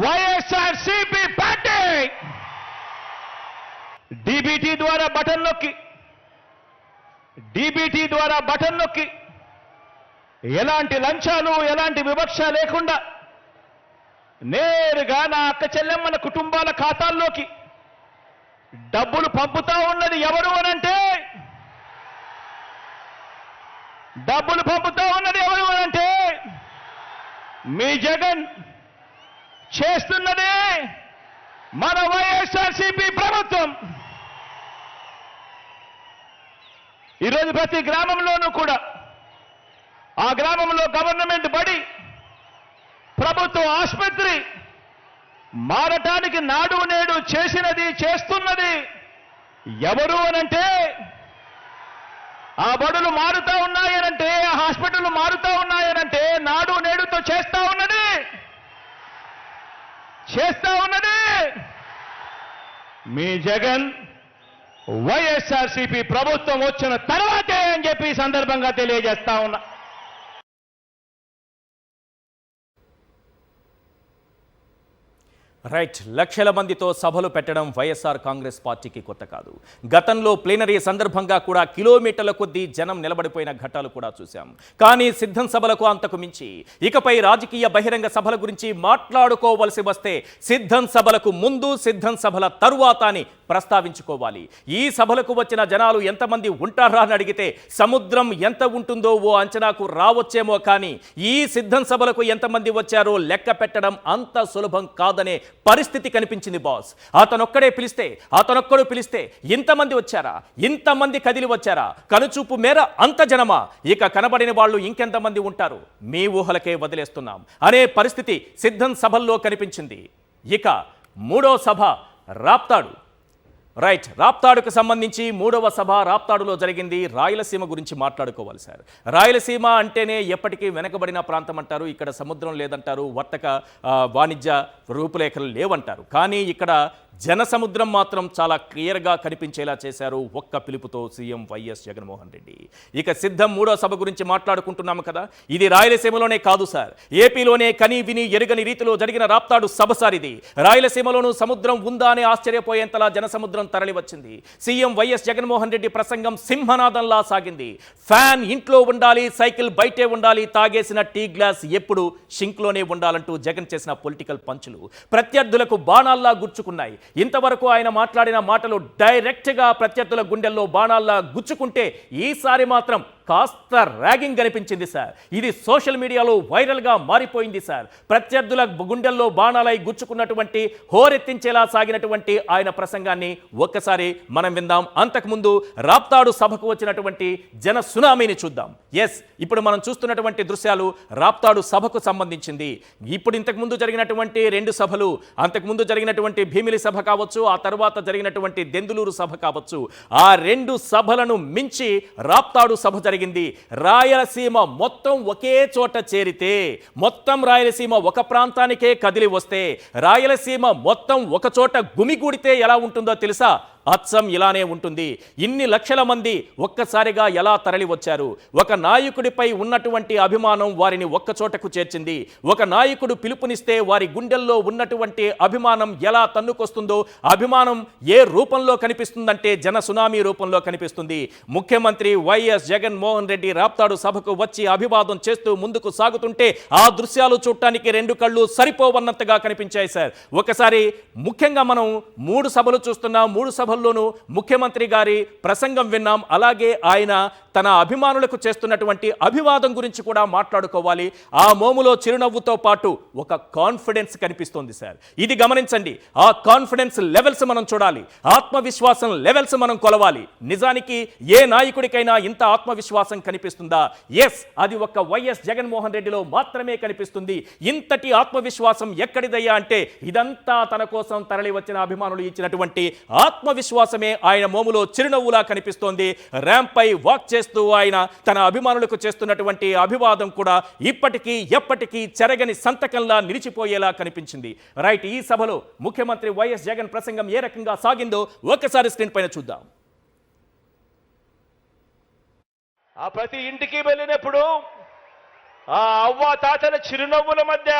B: వైఎస్ఆర్సీపీ పార్టీ. డీబీటీ ద్వారా బటన్ నొక్కి ఎలాంటి లంచాలు, ఎలాంటి వివక్ష లేకుండా నేరుగా నా అక్క చెల్లెమ్మల కుటుంబాల ఖాతాల్లోకి డబ్బులు పంపుతా ఉన్నది ఎవరు అనంటే, మీ జగన్ చేస్తున్నదే మన వైఎస్ఆర్సీపీ ప్రభుత్వం. ఈరోజు ప్రతి గ్రామంలోనూ కూడా, ఆ గ్రామంలో గవర్నమెంట్ బడి, ప్రభుత్వ ఆసుపత్రి మారటానికి నాడు నేడు చేస్తున్నది ఎవరు అనంటే, ఆ బడులు మారుతా ఉన్నాయనంటే, ఆ హాస్పిటల్ మారుతా ఉన్నాయనంటే నాడు నేడుతో చేస్తా ఉన్నది మీ జగన్ వైఎస్ఆర్సీపీ ప్రభుత్వం వచ్చిన తర్వాతే అని చెప్పి ఈ సందర్భంగా తెలియజేస్తా ఉన్నా.
A: రైట్. లక్షల మందితో సభలు పెట్టడం వైఎస్ఆర్ కాంగ్రెస్ పార్టీకి కొత్త కాదు. గతంలో ప్లీనరీ సందర్భంగా కూడా కిలోమీటర్ల కొద్దీ జనం నిలబడిపోయిన ఘట్టాలు కూడా చూశాం. కానీ సిద్ధం సభలకు అంతకు మించి ఇకపై రాజకీయ బహిరంగ సభల గురించి మాట్లాడుకోవలసి వస్తే సిద్ధం సభలకు ముందు, సిద్ధం సభల తరువాత అని ప్రస్తావించుకోవాలి. ఈ సభలకు వచ్చిన జనాలు ఎంతమంది ఉంటారా అని అడిగితే సముద్రం ఎంత ఉంటుందో ఓ అంచనాకు రావచ్చేమో, కానీ ఈ సిద్ధం సభలకు ఎంతమంది వచ్చారో లెక్క పెట్టడం అంత సులభం కాదనే పరిస్థితి కనిపించింది బాస్. అతనొక్కడు పిలిస్తే ఇంతమంది వచ్చారా, ఇంతమంది కదిలి వచ్చారా, కనుచూపు మేర అంత జనమా, ఇక కనబడిన వాళ్ళు ఇంకెంతమంది ఉంటారు, మీ ఊహలకే వదిలేస్తున్నాం అనే పరిస్థితి సిద్ధం సభల్లో కనిపించింది. ఇక మూడో సభ రాప్తాడు. రైట్. రాప్తాడుకు సంబంధించి మూడవ సభ రాప్తాడులో జరిగింది. రాయలసీమ గురించి మాట్లాడుకోవాలి సార్. రాయలసీమ అంటేనే ఎప్పటికీ వెనకబడిన ప్రాంతం అంటారు. ఇక్కడ సముద్రం లేదంటారు, వర్తక వాణిజ్య రూపురేఖలు లేవంటారు. కానీ ఇక్కడ జనసముద్రం మాత్రం చాలా క్లియర్గా కనిపించేలా చేశారు ఒక్క పిలుపుతో సీఎం వైఎస్ జగన్మోహన్ రెడ్డి. ఇక సిద్ధం మూడో సభ గురించి మాట్లాడుకుంటున్నాము కదా, ఇది రాయలసీమలోనే కాదు సార్, ఏపీలోనే కని విని ఎరుగని రీతిలో జరిగిన రాప్తాడు సభ సార్ ఇది. రాయలసీమలోనూ సముద్రం ఉందా అని ఆశ్చర్యపోయేంతలా జనసముద్రం తరలి వచ్చింది. సీఎం వైఎస్ జగన్మోహన్ రెడ్డి ప్రసంగం సింహనాదంలా సాగింది. ఫ్యాన్ ఇంట్లో ఉండాలి, సైకిల్ బయటే ఉండాలి, తాగేసిన టీ గ్లాస్ ఎప్పుడు షింక్లోనే ఉండాలంటూ జగన్ చేసిన పొలిటికల్ పంచులు ప్రత్యర్థులకు బాణాల్లా గుచ్చుకున్నాయి. ఇంతవరకు ఆయన మాట్లాడిన మాటలు డైరెక్ట్గా ప్రత్యర్థుల గుండెల్లో బాణాల్లా గుచ్చుకుంటే ఈసారి మాత్రం కాస్త ర్యాగింగ్ కనిపించింది సార్. ఇది సోషల్ మీడియాలో వైరల్గా మారిపోయింది సార్. ప్రత్యర్థుల గుండెల్లో బాణాలై గుచ్చుకున్నటువంటి హోరెత్తించేలా సాగినటువంటి ఆయన ప్రసంగాన్ని ఒక్కసారి మనం విందాం. అంతకుముందు రాప్తాడు సభకు వచ్చినటువంటి జన సునామీని చూద్దాం. ఎస్, ఇప్పుడు మనం చూస్తున్నటువంటి దృశ్యాలు రాప్తాడు సభకు సంబంధించింది. ఇప్పుడు ఇంతకుముందు జరిగినటువంటి 2 సభలు, అంతకుముందు జరిగినటువంటి భీమిలి సభ కావచ్చు, ఆ తర్వాత జరిగినటువంటి దెందులూరు సభ కావచ్చు, ఆ 2 సభలను మించి రాప్తాడు సభ జరిగింది. రాయలసీమ మొత్తం ఒకే చోట చేరితే, మొత్తం రాయలసీమ ఒక ప్రాంతానికే కదిలి వస్తే, రాయలసీమ మొత్తం ఒక చోట గుమిగూడితే ఎలా ఉంటుందో తెలుసా? అచ్చం ఇలానే ఉంటుంది. ఇన్ని లక్షల మంది ఒక్కసారిగా ఎలా తరలి వచ్చారు? ఒక నాయకుడిపై ఉన్నటువంటి అభిమానం వారిని ఒక్కచోటకు చేర్చింది. ఒక నాయకుడు పిలుపునిస్తే వారి గుండెల్లో ఉన్నటువంటి అభిమానం ఎలా తన్నుకొస్తుందో, అభిమానం ఏ రూపంలో కనిపిస్తుందంటే జన సునామీ రూపంలో కనిపిస్తుంది. ముఖ్యమంత్రి వైఎస్ జగన్మోహన్ రెడ్డి రాప్తాడు సభకు వచ్చి అభివాదం చేస్తూ ముందుకు సాగుతుంటే ఆ దృశ్యాలు చూడటానికి 2 కళ్ళు సరిపోవన్నట్టుగా కనిపించాయి సార్. ఒకసారి ముఖ్యంగా మనం 3 సభలు చూస్తున్నాం. 3 సభల్లోనూ ముఖ్యమంత్రి గారి ప్రసంగం విన్నాం. అలాగే ఆయన తన అభిమానులకు చేస్తున్నటువంటి అభివాదం గురించి కూడా మాట్లాడుకోవాలి. ఆ మోములో చిరునవ్వుతో పాటు ఒక కాన్ఫిడెన్స్ కనిపిస్తోంది సార్. ఇది గమనించండి. ఆ కాన్ఫిడెన్స్ లెవెల్స్ మనం చూడాలి, ఆత్మవిశ్వాసం లెవెల్స్ మనం కొలవాలి. నిజానికి ఏ నాయకుడికైనా ఇంత ఆత్మవిశ్వాసం కనిపిస్తుందా? ఎస్, అది ఒక్క వైఎస్ జగన్మోహన్ రెడ్డిలో మాత్రమే కనిపిస్తుంది. ఇంతటి ఆత్మవిశ్వాసం ఎక్కడిదయ్యా అంటే ఇదంతా తన కోసం తరలి వచ్చిన అభిమానులు ఇచ్చినటువంటి ఆత్మవిశ్వాసమే ఆయన మోములో చిరునవ్వులా కనిపిస్తోంది. ర్యాంపై వాక్ చేస్తూ ఆయన తన అభిమానులకు చేస్తున్నటువంటి అభివాదం కూడా ఇప్పటికీ ఎప్పటికీ చెరగని సంతకంలా నిలిచిపోయేలా కనిపించింది. రైట్, ఈ సభలో ముఖ్యమంత్రి వైఎస్ జగన్ ప్రసంగం ఏ రకంగా సాగిందో ఒక్కసారి స్క్రీన్ పైన చూద్దాం.
B: ఆ ప్రతి ఇంటికి వెళ్ళినప్పుడు ఆ అవ్వ తాతల చిరునవ్వుల మధ్య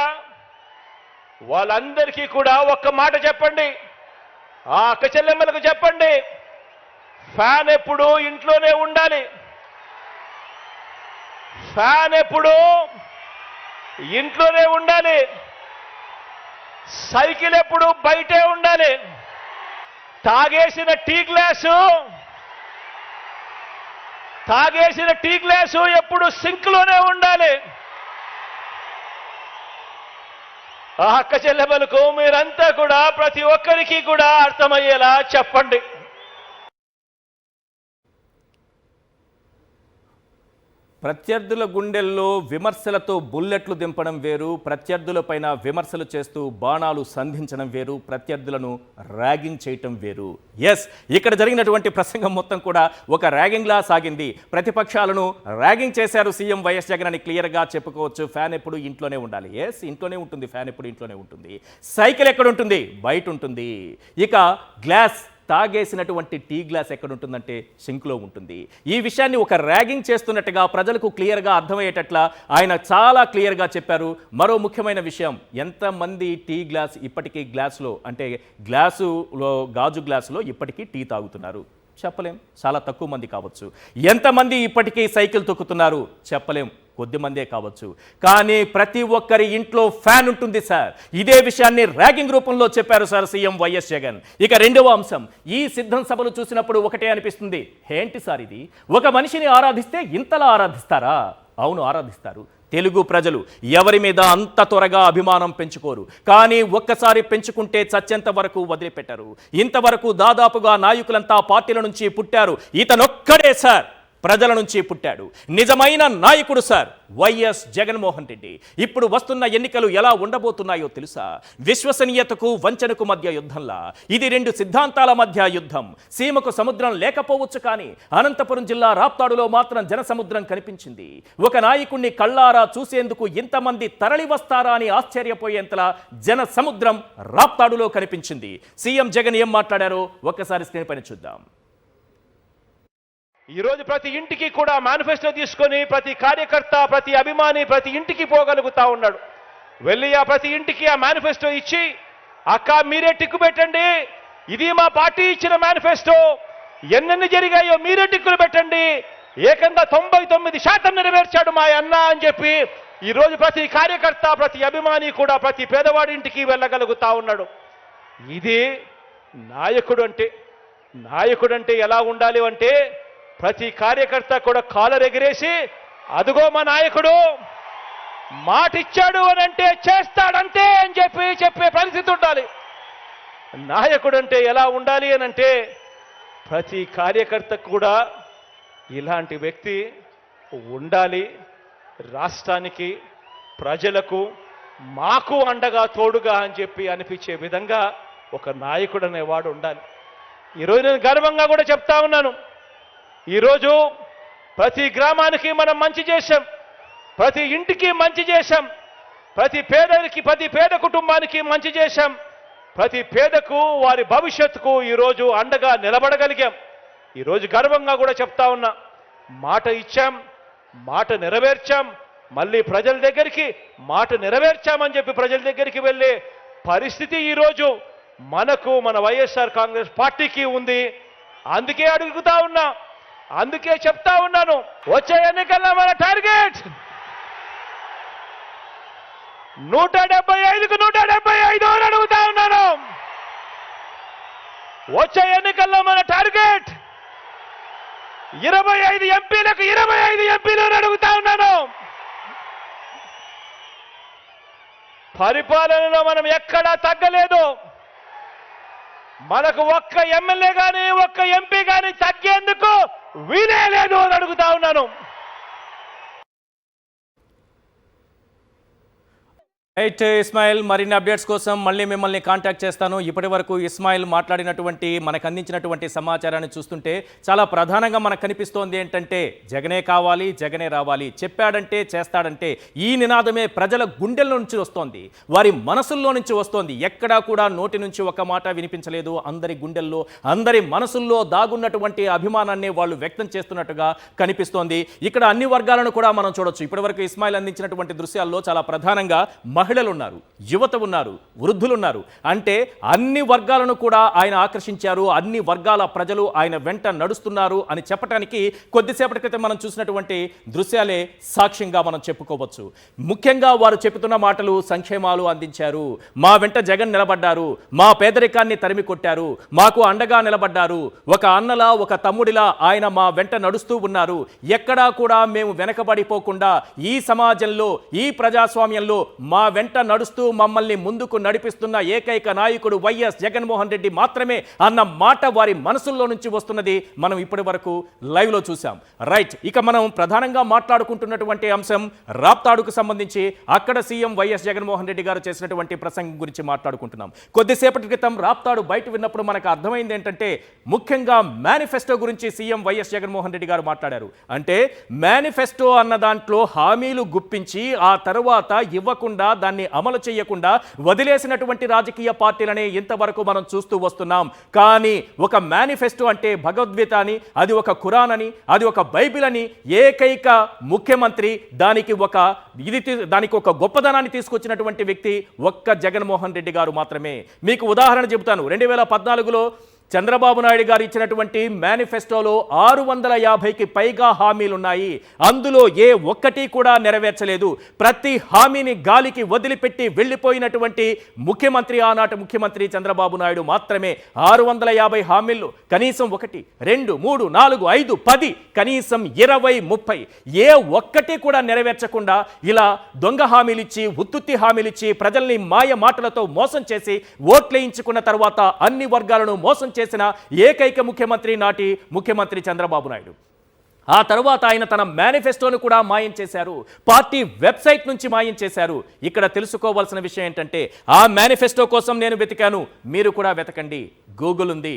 B: వాళ్ళందరికీ కూడా ఒక్క మాట చెప్పండి. ఆ అక్క చెల్లెమ్మలకు చెప్పండి, ఫ్యాన్ ఎప్పుడు ఇంట్లోనే ఉండాలి, ఫ్యాన్ ఎప్పుడు ఇంట్లోనే ఉండాలి, సైకిల్ ఎప్పుడు బయటే ఉండాలి, తాగేసిన టీ గ్లాసు ఎప్పుడు సింక్లోనే ఉండాలి. ఆ అక్క చెల్లెమ్మలకు మీరంతా కూడా ప్రతి ఒక్కరికి కూడా అర్థమయ్యేలా చెప్పండి.
A: ప్రత్యర్థుల గుండెల్లో విమర్శలతో బుల్లెట్లు దింపడం వేరు, ప్రత్యర్థులపైన విమర్శలు చేస్తూ బాణాలు సంధించడం వేరు, ప్రత్యర్థులను ర్యాగింగ్ చేయటం వేరు. ఎస్, ఇక్కడ జరిగినటువంటి ప్రసంగం మొత్తం కూడా ఒక ర్యాగింగ్లా సాగింది. ప్రతిపక్షాలను ర్యాగింగ్ చేశారు సీఎం వైఎస్ జగన్ అని క్లియర్గా చెప్పుకోవచ్చు. ఫ్యాన్ ఎప్పుడు ఇంట్లోనే ఉండాలి. ఎస్, ఇంట్లోనే ఉంటుంది. ఫ్యాన్ ఎప్పుడు ఇంట్లోనే ఉంటుంది. సైకిల్ ఎక్కడ ఉంటుంది? బయట ఉంటుంది. ఇక గ్లాస్, తాగేసినటువంటి టీ గ్లాస్ ఎక్కడ ఉంటుందంటే సింక్లో ఉంటుంది. ఈ విషయాన్ని ఒక ర్యాగింగ్ చేస్తున్నట్టుగా ప్రజలకు క్లియర్గా అర్థమయ్యేటట్లా ఆయన చాలా క్లియర్గా చెప్పారు. మరో ముఖ్యమైన విషయం, ఎంతమంది టీ గ్లాస్ ఇప్పటికీ గ్లాసులో అంటే గ్లాసులో గాజు గ్లాసులో ఇప్పటికీ టీ తాగుతున్నారు? చెప్పలేం, చాలా తక్కువ మంది కావచ్చు. ఎంతమంది ఇప్పటికీ సైకిల్ తొక్కుతున్నారు? చెప్పలేం, కొద్ది మందే కావచ్చు. కానీ ప్రతి ఒక్కరి ఇంట్లో ఫ్యాన్ ఉంటుంది సార్. ఇదే విషయాన్ని ర్యాగింగ్ రూపంలో చెప్పారు సార్ సీఎం వైఎస్ జగన్. ఇక 2వ అంశం, ఈ సిద్ధం సభలు చూసినప్పుడు ఒకటే అనిపిస్తుంది, ఏంటి సార్ ఇది? ఒక మనిషిని ఆరాధిస్తే ఇంతలా ఆరాధిస్తారా? అవును, ఆరాధిస్తారు. తెలుగు ప్రజలు ఎవరి మీద అంత త్వరగా అభిమానం పెంచుకోరు. కానీ ఒక్కసారి పెంచుకుంటే చచ్చేంత వరకు వదిలిపెట్టరు. ఇంతవరకు దాదాపుగా నాయకులంతా పార్టీల నుంచి పుట్టారు. ఇతనొక్కడే సార్ ప్రజల నుంచి పుట్టాడు. నిజమైన నాయకుడు సార్ వైఎస్ జగన్మోహన్ రెడ్డి. ఇప్పుడు వస్తున్న ఎన్నికలు ఎలా ఉండబోతున్నాయో తెలుసా? విశ్వసనీయతకు వంచనకు మధ్య యుద్ధంలా. ఇది 2 సిద్ధాంతాల మధ్య యుద్ధం. సీమకు సముద్రం లేకపోవచ్చు, కానీ అనంతపురం జిల్లా రాప్తాడులో మాత్రం జనసముద్రం కనిపించింది. ఒక నాయకుడిని కళ్ళారా చూసేందుకు ఇంతమంది తరలి వస్తారా అని ఆశ్చర్యపోయేంతలా జనసముద్రం రాప్తాడులో కనిపించింది. సీఎం జగన్ ఏం మాట్లాడారో ఒక్కసారి స్క్రీన్ పైన చూద్దాం.
B: ఈరోజు ప్రతి ఇంటికి కూడా మేనిఫెస్టో తీసుకొని ప్రతి కార్యకర్త, ప్రతి అభిమాని ప్రతి ఇంటికి పోగలుగుతా ఉన్నాడు. వెళ్ళి ఆ ప్రతి ఇంటికి ఆ మేనిఫెస్టో ఇచ్చి, అక్క మీరే టిక్కు పెట్టండి, ఇది మా పార్టీ ఇచ్చిన మేనిఫెస్టో, ఎన్నెన్ని జరిగాయో మీరే టిక్కులు పెట్టండి, ఏకంగా 99% నెరవేర్చాడు మా అన్న అని చెప్పి ఈరోజు ప్రతి కార్యకర్త, ప్రతి అభిమాని కూడా ప్రతి పేదవాడి ఇంటికి వెళ్ళగలుగుతా ఉన్నాడు. ఇది నాయకుడు అంటే. నాయకుడు అంటే ఎలా ఉండాలి అంటే, ప్రతి కార్యకర్త కూడా కాలర్ ఎగిరేసి అదుగో మా నాయకుడు మాటిచ్చాడు అని అంటే చేస్తాడంతే అని చెప్పే పరిస్థితి ఉండాలి. నాయకుడు అంటే ఎలా ఉండాలి అని అంటే ప్రతి కార్యకర్తకు కూడా ఇలాంటి వ్యక్తి ఉండాలి. రాష్ట్రానికి ప్రజలకు మాకు అండగా తోడుగా అని చెప్పి అనిపించే విధంగా ఒక నాయకుడు అనేవాడు ఉండాలి. ఈరోజు నేను గర్వంగా కూడా చెప్తా ఉన్నాను, ఈరోజు ప్రతి గ్రామానికి మనం మంచి చేశాం, ప్రతి ఇంటికి మంచి చేశాం, ప్రతి పేద కుటుంబానికి మంచి చేశాం, ప్రతి పేదకు వారి భవిష్యత్తుకు ఈరోజు అండగా నిలబడగలిగాం. ఈరోజు గర్వంగా కూడా చెప్తా ఉన్నా, మాట ఇచ్చాం, మాట నెరవేర్చాం, మళ్ళీ ప్రజల దగ్గరికి మాట నెరవేర్చామని చెప్పి ప్రజల దగ్గరికి వెళ్ళే పరిస్థితి ఈరోజు మనకు మన వైఎస్ఆర్ కాంగ్రెస్ పార్టీకి ఉంది. అందుకే అడుగుతా ఉన్నా, అందుకే చెప్తా ఉన్నాను, వచ్చే ఎన్నికల్లో మన టార్గెట్ 175కు 175 అని అడుగుతా ఉన్నాను. వచ్చే ఎన్నికల్లో మన టార్గెట్ 25 ఎంపీలకు 25 ఎంపీలు అని అడుగుతా ఉన్నాను. పరిపాలనలో మనం ఎక్కడా తగ్గలేదు. మనకు ఒక్క ఎమ్మెల్యే కానీ ఒక్క ఎంపీ కానీ తగ్గేందుకు వీలే లేదు అని అడుగుతా ఉన్నాను.
A: రైట్ ఇస్మాయిల్, మరిన్ని అప్డేట్స్ కోసం మళ్ళీ మిమ్మల్ని కాంటాక్ట్ చేస్తాను. ఇప్పటి వరకు ఇస్మాయిల్ మాట్లాడినటువంటి మనకు అందించినటువంటి సమాచారాన్ని చూస్తుంటే చాలా ప్రధానంగా మనకు కనిపిస్తోంది ఏంటంటే జగనే కావాలి, జగనే రావాలి, చెప్పాడంటే చేస్తాడంటే ఈ నినాదమే ప్రజల గుండెల నుంచి వస్తోంది, వారి మనసుల్లో నుంచి వస్తోంది. ఎక్కడా కూడా నోటి నుంచి ఒక మాట వినిపించలేదు. అందరి గుండెల్లో అందరి మనసుల్లో దాగున్నటువంటి అభిమానాన్ని వాళ్ళు వ్యక్తం చేస్తున్నట్టుగా కనిపిస్తోంది. ఇక్కడ అన్ని వర్గాలను కూడా మనం చూడొచ్చు. ఇప్పటి వరకు ఇస్మాయిల్ అందించినటువంటి దృశ్యాల్లో చాలా ప్రధానంగా మహిళలు ఉన్నారు, యువత ఉన్నారు, వృద్ధులు ఉన్నారు. అంటే అన్ని వర్గాలను కూడా ఆయన ఆకర్షించారు. అన్ని వర్గాల ప్రజలు ఆయన వెంట నడుస్తున్నారు అని చెప్పడానికి కొద్దిసేపటి క్రితం మనం చూసినటువంటి దృశ్యాలే సాక్ష్యంగా మనం చెప్పుకోవచ్చు. ముఖ్యంగా వారు చెబుతున్న మాటలు సంక్షేమాలు అందించారు, మా వెంట జగన్ నిలబడ్డారు, మా పేదరికాన్ని తరిమి కొట్టారు, మాకు అండగా నిలబడ్డారు, ఒక అన్నలా ఒక తమ్ముడిలా ఆయన మా వెంట నడుస్తూ ఉన్నారు. ఎక్కడా కూడా మేము వెనకబడిపోకుండా ఈ సమాజంలో ఈ ప్రజాస్వామ్యంలో మా వెంట నడుస్తూ మమ్మల్ని ముందుకు నడిపిస్తున్న ఏకైక నాయకుడు వైఎస్ జగన్మోహన్ రెడ్డి మాత్రమే అన్న మాట వారి మనసుల్లో నుంచి వస్తున్నది మనం ఇప్పటి వరకు లైవ్లో చూసాం. రైట్, ఇక మనం ప్రధానంగా మాట్లాడుకుంటున్నటువంటి అంశం రాప్తాడుకు సంబంధించి అక్కడ సీఎం వైఎస్ జగన్మోహన్ రెడ్డి గారు చేసినటువంటి ప్రసంగం గురించి మాట్లాడుకుంటున్నాం. కొద్దిసేపటి క్రితం రాప్తాడు బయట విన్నప్పుడు మనకు అర్థమైంది ఏంటంటే ముఖ్యంగా మేనిఫెస్టో గురించి సీఎం వైఎస్ జగన్మోహన్ రెడ్డి గారు మాట్లాడారు. అంటే మేనిఫెస్టో అన్న దాంట్లో హామీలు గుప్పించి ఆ తర్వాత ఇవ్వకుండా దాన్ని అమలు చేయకుండా వదిలేసినటువంటి రాజకీయ పార్టీలనే ఇంతవరకు మనం చూస్తూ వస్తున్నాం. కానీ ఒక మేనిఫెస్టో అంటే భగవద్గీత అని, అది ఒక ఖురాన్ అని, అది ఒక బైబిల్ అని ఏకైక ముఖ్యమంత్రి దానికి ఒక గొప్పదనాన్ని తీసుకొచ్చినటువంటి వ్యక్తి ఒక్క జగన్మోహన్ రెడ్డి గారు మాత్రమే. మీకు ఉదాహరణ చెబుతాను. 2014లో చంద్రబాబు నాయుడు గారు ఇచ్చినటువంటి మేనిఫెస్టోలో 650కి పైగా హామీలున్నాయి. అందులో ఏ ఒక్కటి కూడా నెరవేర్చలేదు. ప్రతి హామీని గాలికి వదిలిపెట్టి వెళ్ళిపోయినటువంటి ముఖ్యమంత్రి ఆనాటి ముఖ్యమంత్రి చంద్రబాబు నాయుడు మాత్రమే. 650 హామీల్లో కనీసం 1, 2, 3, 4, 5, 10 కనీసం 20, 30 ఏ ఒక్కటి కూడా నెరవేర్చకుండా ఇలా దొంగ హామీలిచ్చి ఉత్తుత్తి హామీలిచ్చి ప్రజల్ని మాయ మాటలతో మోసం చేసి ఓట్లేయించుకున్న తర్వాత అన్ని వర్గాలను మోసం చేసిన ఏకైక ముఖ్యమంత్రి నాటి ముఖ్యమంత్రి చంద్రబాబు నాయుడు. ఆ తర్వాత ఆయన తన మేనిఫెస్టోను కూడా మాయం చేశారు, పార్టీ వెబ్సైట్ నుంచి మాయం చేశారు. ఇక్కడ తెలుసుకోవాల్సిన విషయం ఏంటంటే ఆ మేనిఫెస్టో కోసం నేను వెతికాను, మీరు కూడా వెతకండి. గూగుల్ ఉంది,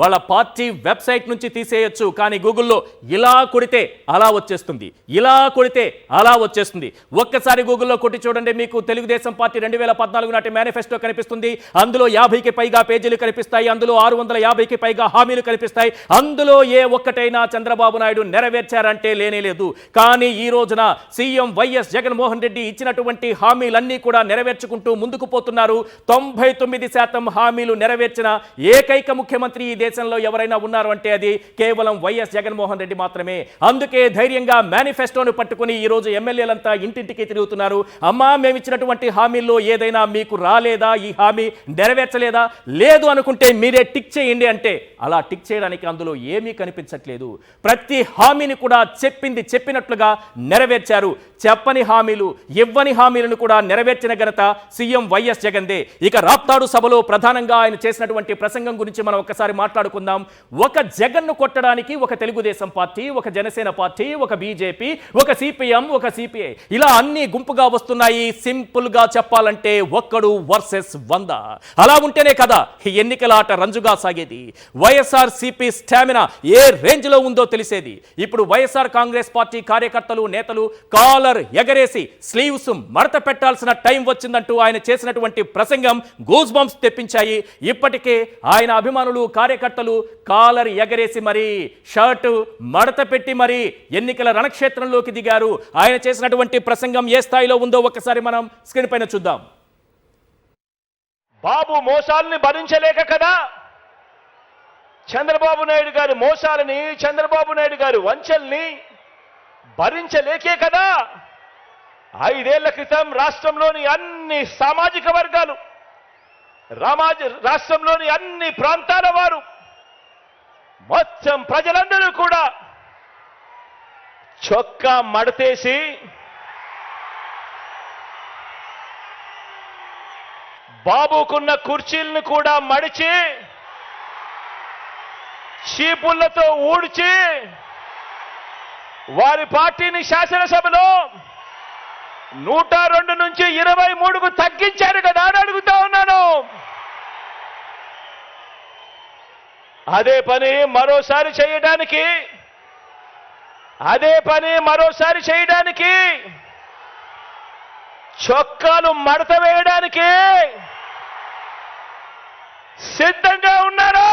A: వాళ్ళ పార్టీ వెబ్సైట్ నుంచి తీసేయచ్చు. కానీ గూగుల్లో ఇలా కొడితే అలా వచ్చేస్తుంది, ఇలా కొడితే అలా వచ్చేస్తుంది. ఒక్కసారి గూగుల్లో కొట్టి చూడండి, మీకు తెలుగుదేశం పార్టీ 2014 నాటి మేనిఫెస్టో కనిపిస్తుంది. అందులో 50కి పైగా పేజీలు కనిపిస్తాయి. అందులో 650కి పైగా హామీలు కనిపిస్తాయి. అందులో ఏ ఒక్కటైనా చంద్రబాబు చంద్రబాబు నాయుడు నెరవేర్చారంటే లేనేలేదు. కానీ ఈ రోజున సీఎం వైఎస్ జగన్మోహన్ రెడ్డి ఇచ్చినటువంటి హామీలన్నీ కూడా నెరవేర్చుకుంటూ ముందుకు పోతున్నారు. 99% హామీలు నెరవేర్చిన ఏకైక ముఖ్యమంత్రి ఈ దేశంలో ఎవరైనా ఉన్నారు అంటే అది కేవలం వైఎస్ జగన్మోహన్ రెడ్డి మాత్రమే. అందుకే ధైర్యంగా మేనిఫెస్టోను పట్టుకుని ఈ రోజు ఎమ్మెల్యేలంతా ఇంటింటికి తిరుగుతున్నారు. అమ్మా, మేము ఇచ్చినటువంటి హామీల్లో ఏదైనా మీకు రాలేదా, ఈ హామీ నెరవేర్చలేదా, లేదు అనుకుంటే మీరే టిక్ చేయండి అంటే అలా టిక్ చేయడానికి అందులో ఏమీ కనిపించట్లేదు. ప్రతి హామీని కూడా చెప్పింది చెప్పినట్లుగా నెరవేర్చారు. చెప్పని హామీలు, ఇవ్వని హామీలను కూడా నెరవేర్చిన ఘనత సీఎం వైఎస్ జగన్దే. ఇక రాప్తాడు సభలో ప్రధానంగా ఆయన చేసినటువంటి ప్రసంగం గురించి మనం ఒక్కసారి మాట్లాడుకుందాం. ఒక జగన్ను కొట్టడానికి ఒక తెలుగుదేశం పార్టీ, ఒక జనసేన పార్టీ, ఒక బీజేపీ, ఒక సిపిఎం, ఒక సిపిఐ, ఇలా అన్ని గుంపుగా వస్తున్నాయి. సింపుల్ గా చెప్పాలంటే ఒక్కడు వర్సెస్ 100. అలా ఉంటేనే కదా ఈ ఎన్నికల ఆట రంజుగా సాగేది. వైఎస్ఆర్ సిపి స్టామినా ఏ రేంజ్ లో ఉందో తెలిసేది. ఇప్పుడు వైఎస్ఆర్ కాంగ్రెస్ పార్టీ కార్యకర్తలు, నేతలు కాలర్ ఎగరేసి స్లీవ్స్ మడత పెట్టాల్సిన టైం వచ్చిందంటూ ఆయన చేసినటువంటి ప్రసంగం గూస్ బంప్స్ తెప్పించాయి. ఇప్పటికే ఆయన అభిమానులు, కార్యకర్తలు కాలర్ ఎగరేసి మరి షర్టు మడత పెట్టి మరి ఎన్నికల రణక్షేత్రంలోకి దిగారు. ఆయన చేసినటువంటి ప్రసంగం ఏ స్థాయిలో ఉందో ఒక్కసారి మనం స్క్రీన్ పైన చూద్దాం.
B: బాబు మోసాలని భరించలేక కదా, చంద్రబాబు నాయుడు గారి మోసాలని, చంద్రబాబు నాయుడు గారి వంచల్ని భరించలేకే కదా 5 ఏళ్ల క్రితం రాష్ట్రంలోని అన్ని సామాజిక వర్గాలు, రాష్ట్రంలోని అన్ని ప్రాంతాల వారు, మొత్తం ప్రజలందరూ కూడా చొక్కా మడతేసి బాబుకున్న కుర్చీలను కూడా మడిచి చీపుళ్లతో ఊడ్చి వారి పార్టీని శాసనసభలో 102 నుంచి 23కు తగ్గించారు కదా అని అడుగుతా ఉన్నాను. అదే పని మరోసారి చేయడానికి చొక్కాలు మడత వేయడానికి సిద్ధంగా ఉన్నారా?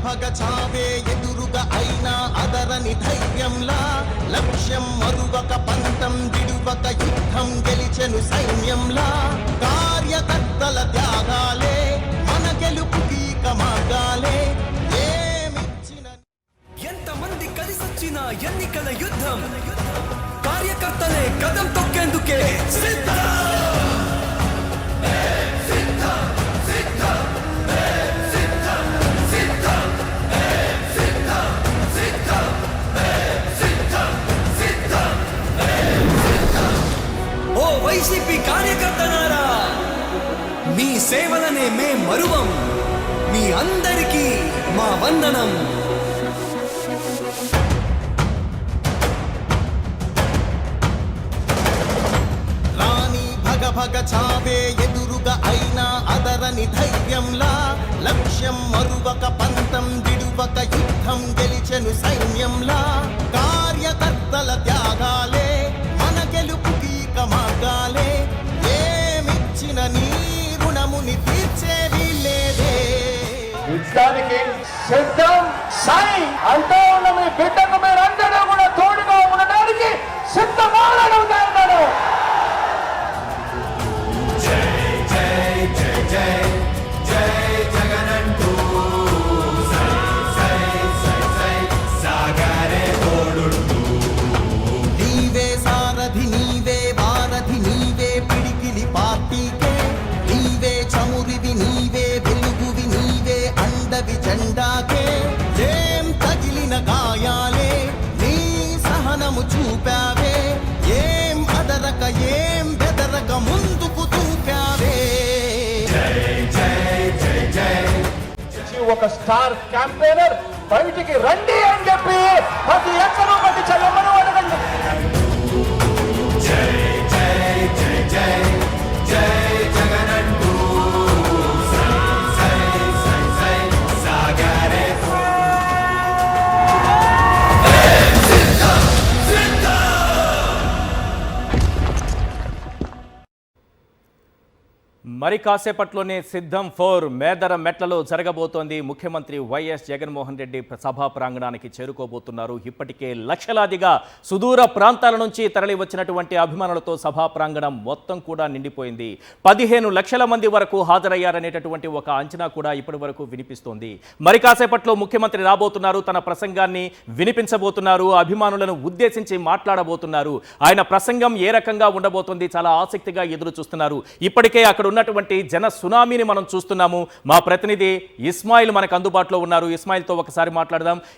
C: భగ చావే ఎదురుగా అయినా అదరని ధైర్యంలా, లక్ష్యం మరువక పంతం విడువక యుద్ధం గెలిచెను సైన్యంలా, కార్యకర్తల త్యాగాలే మన గెలుపుకి మార్గాలే. ఏమిచ్చిన
D: ఎంతమంది కలిసొచ్చిన ఎన్నికల యుద్ధం, కార్యకర్తలే కదం తొక్కేందుకే సిద్ధం. ఓ వైసీపీ కార్యకర్తలారా, మీ సేవలనే మే మరువం. మీ అందరికీ మా వందనం.
C: రాణి భగ చావే ఎదురుగా అయినా అదరని ధైర్యంలా, లక్ష్యం మరువక పంతం విడువక యుద్ధం గెలిచెను సైన్యంలా, కార్యకర్తల త్యాగాలే మన గెలుపుకి మార్గాలే. ఏమిచ్చిన నీ రుణముని తీర్చేది లేదే.
B: యుద్ధానికి సిద్ధం సై అంటూ ఉన్న మీ బిడ్డకు మీరందరూ కూడా తోడుగా ఉండడానికి సిద్ధమని అడుగుతా ఉన్నాను.
C: నీవే సారథి, నీవే వారధి, నీవే పిడికిలి పార్టీకే, నీవే చమురివి, నీవే వెలుగువి, నీవే అండవి జెండాకే. ఏం తగిలిన గాయాలే నీ సహనము చూపావే, ఏం అదరక ఏం బెదరక ముందుకు దూకావే.
B: ఒక స్టార్ క్యాంపెయినర్ బయటికి రండి అని చెప్పి ప్రతి ఎక్కడో ప్రతి చెల్లమ్మను అడగండి.
A: మరి కాసేపట్లోనే సిద్ధం 4 మేదర మెట్లలో జరగబోతోంది. ముఖ్యమంత్రి వైఎస్ జగన్మోహన్ రెడ్డి సభా ప్రాంగణానికి చేరుకోబోతున్నారు. ఇప్పటికే లక్షలాదిగా సుదూర ప్రాంతాల నుంచి తరలి వచ్చినటువంటి అభిమానులతో సభా ప్రాంగణం మొత్తం కూడా నిండిపోయింది. 15 లక్షల మంది వరకు హాజరయ్యారనేటటువంటి ఒక అంచనా కూడా ఇప్పటి వరకు వినిపిస్తోంది. మరి కాసేపట్లో ముఖ్యమంత్రి రాబోతున్నారు, తన ప్రసంగాన్ని వినిపించబోతున్నారు, అభిమానులను ఉద్దేశించి మాట్లాడబోతున్నారు. ఆయన ప్రసంగం ఏ రకంగా ఉండబోతోంది చాలా ఆసక్తిగా ఎదురు చూస్తున్నారు. ఇప్పటికే అక్కడ ఉన్నటువంటి జన సునామీని మనం చూస్తున్నాము. మా ప్రతినిధి ఇస్మాయిల్ మనకు అందుబాటులో ఉన్నారు. ఇస్మాయిల్తో ఒకసారి మాట్లాడదాం.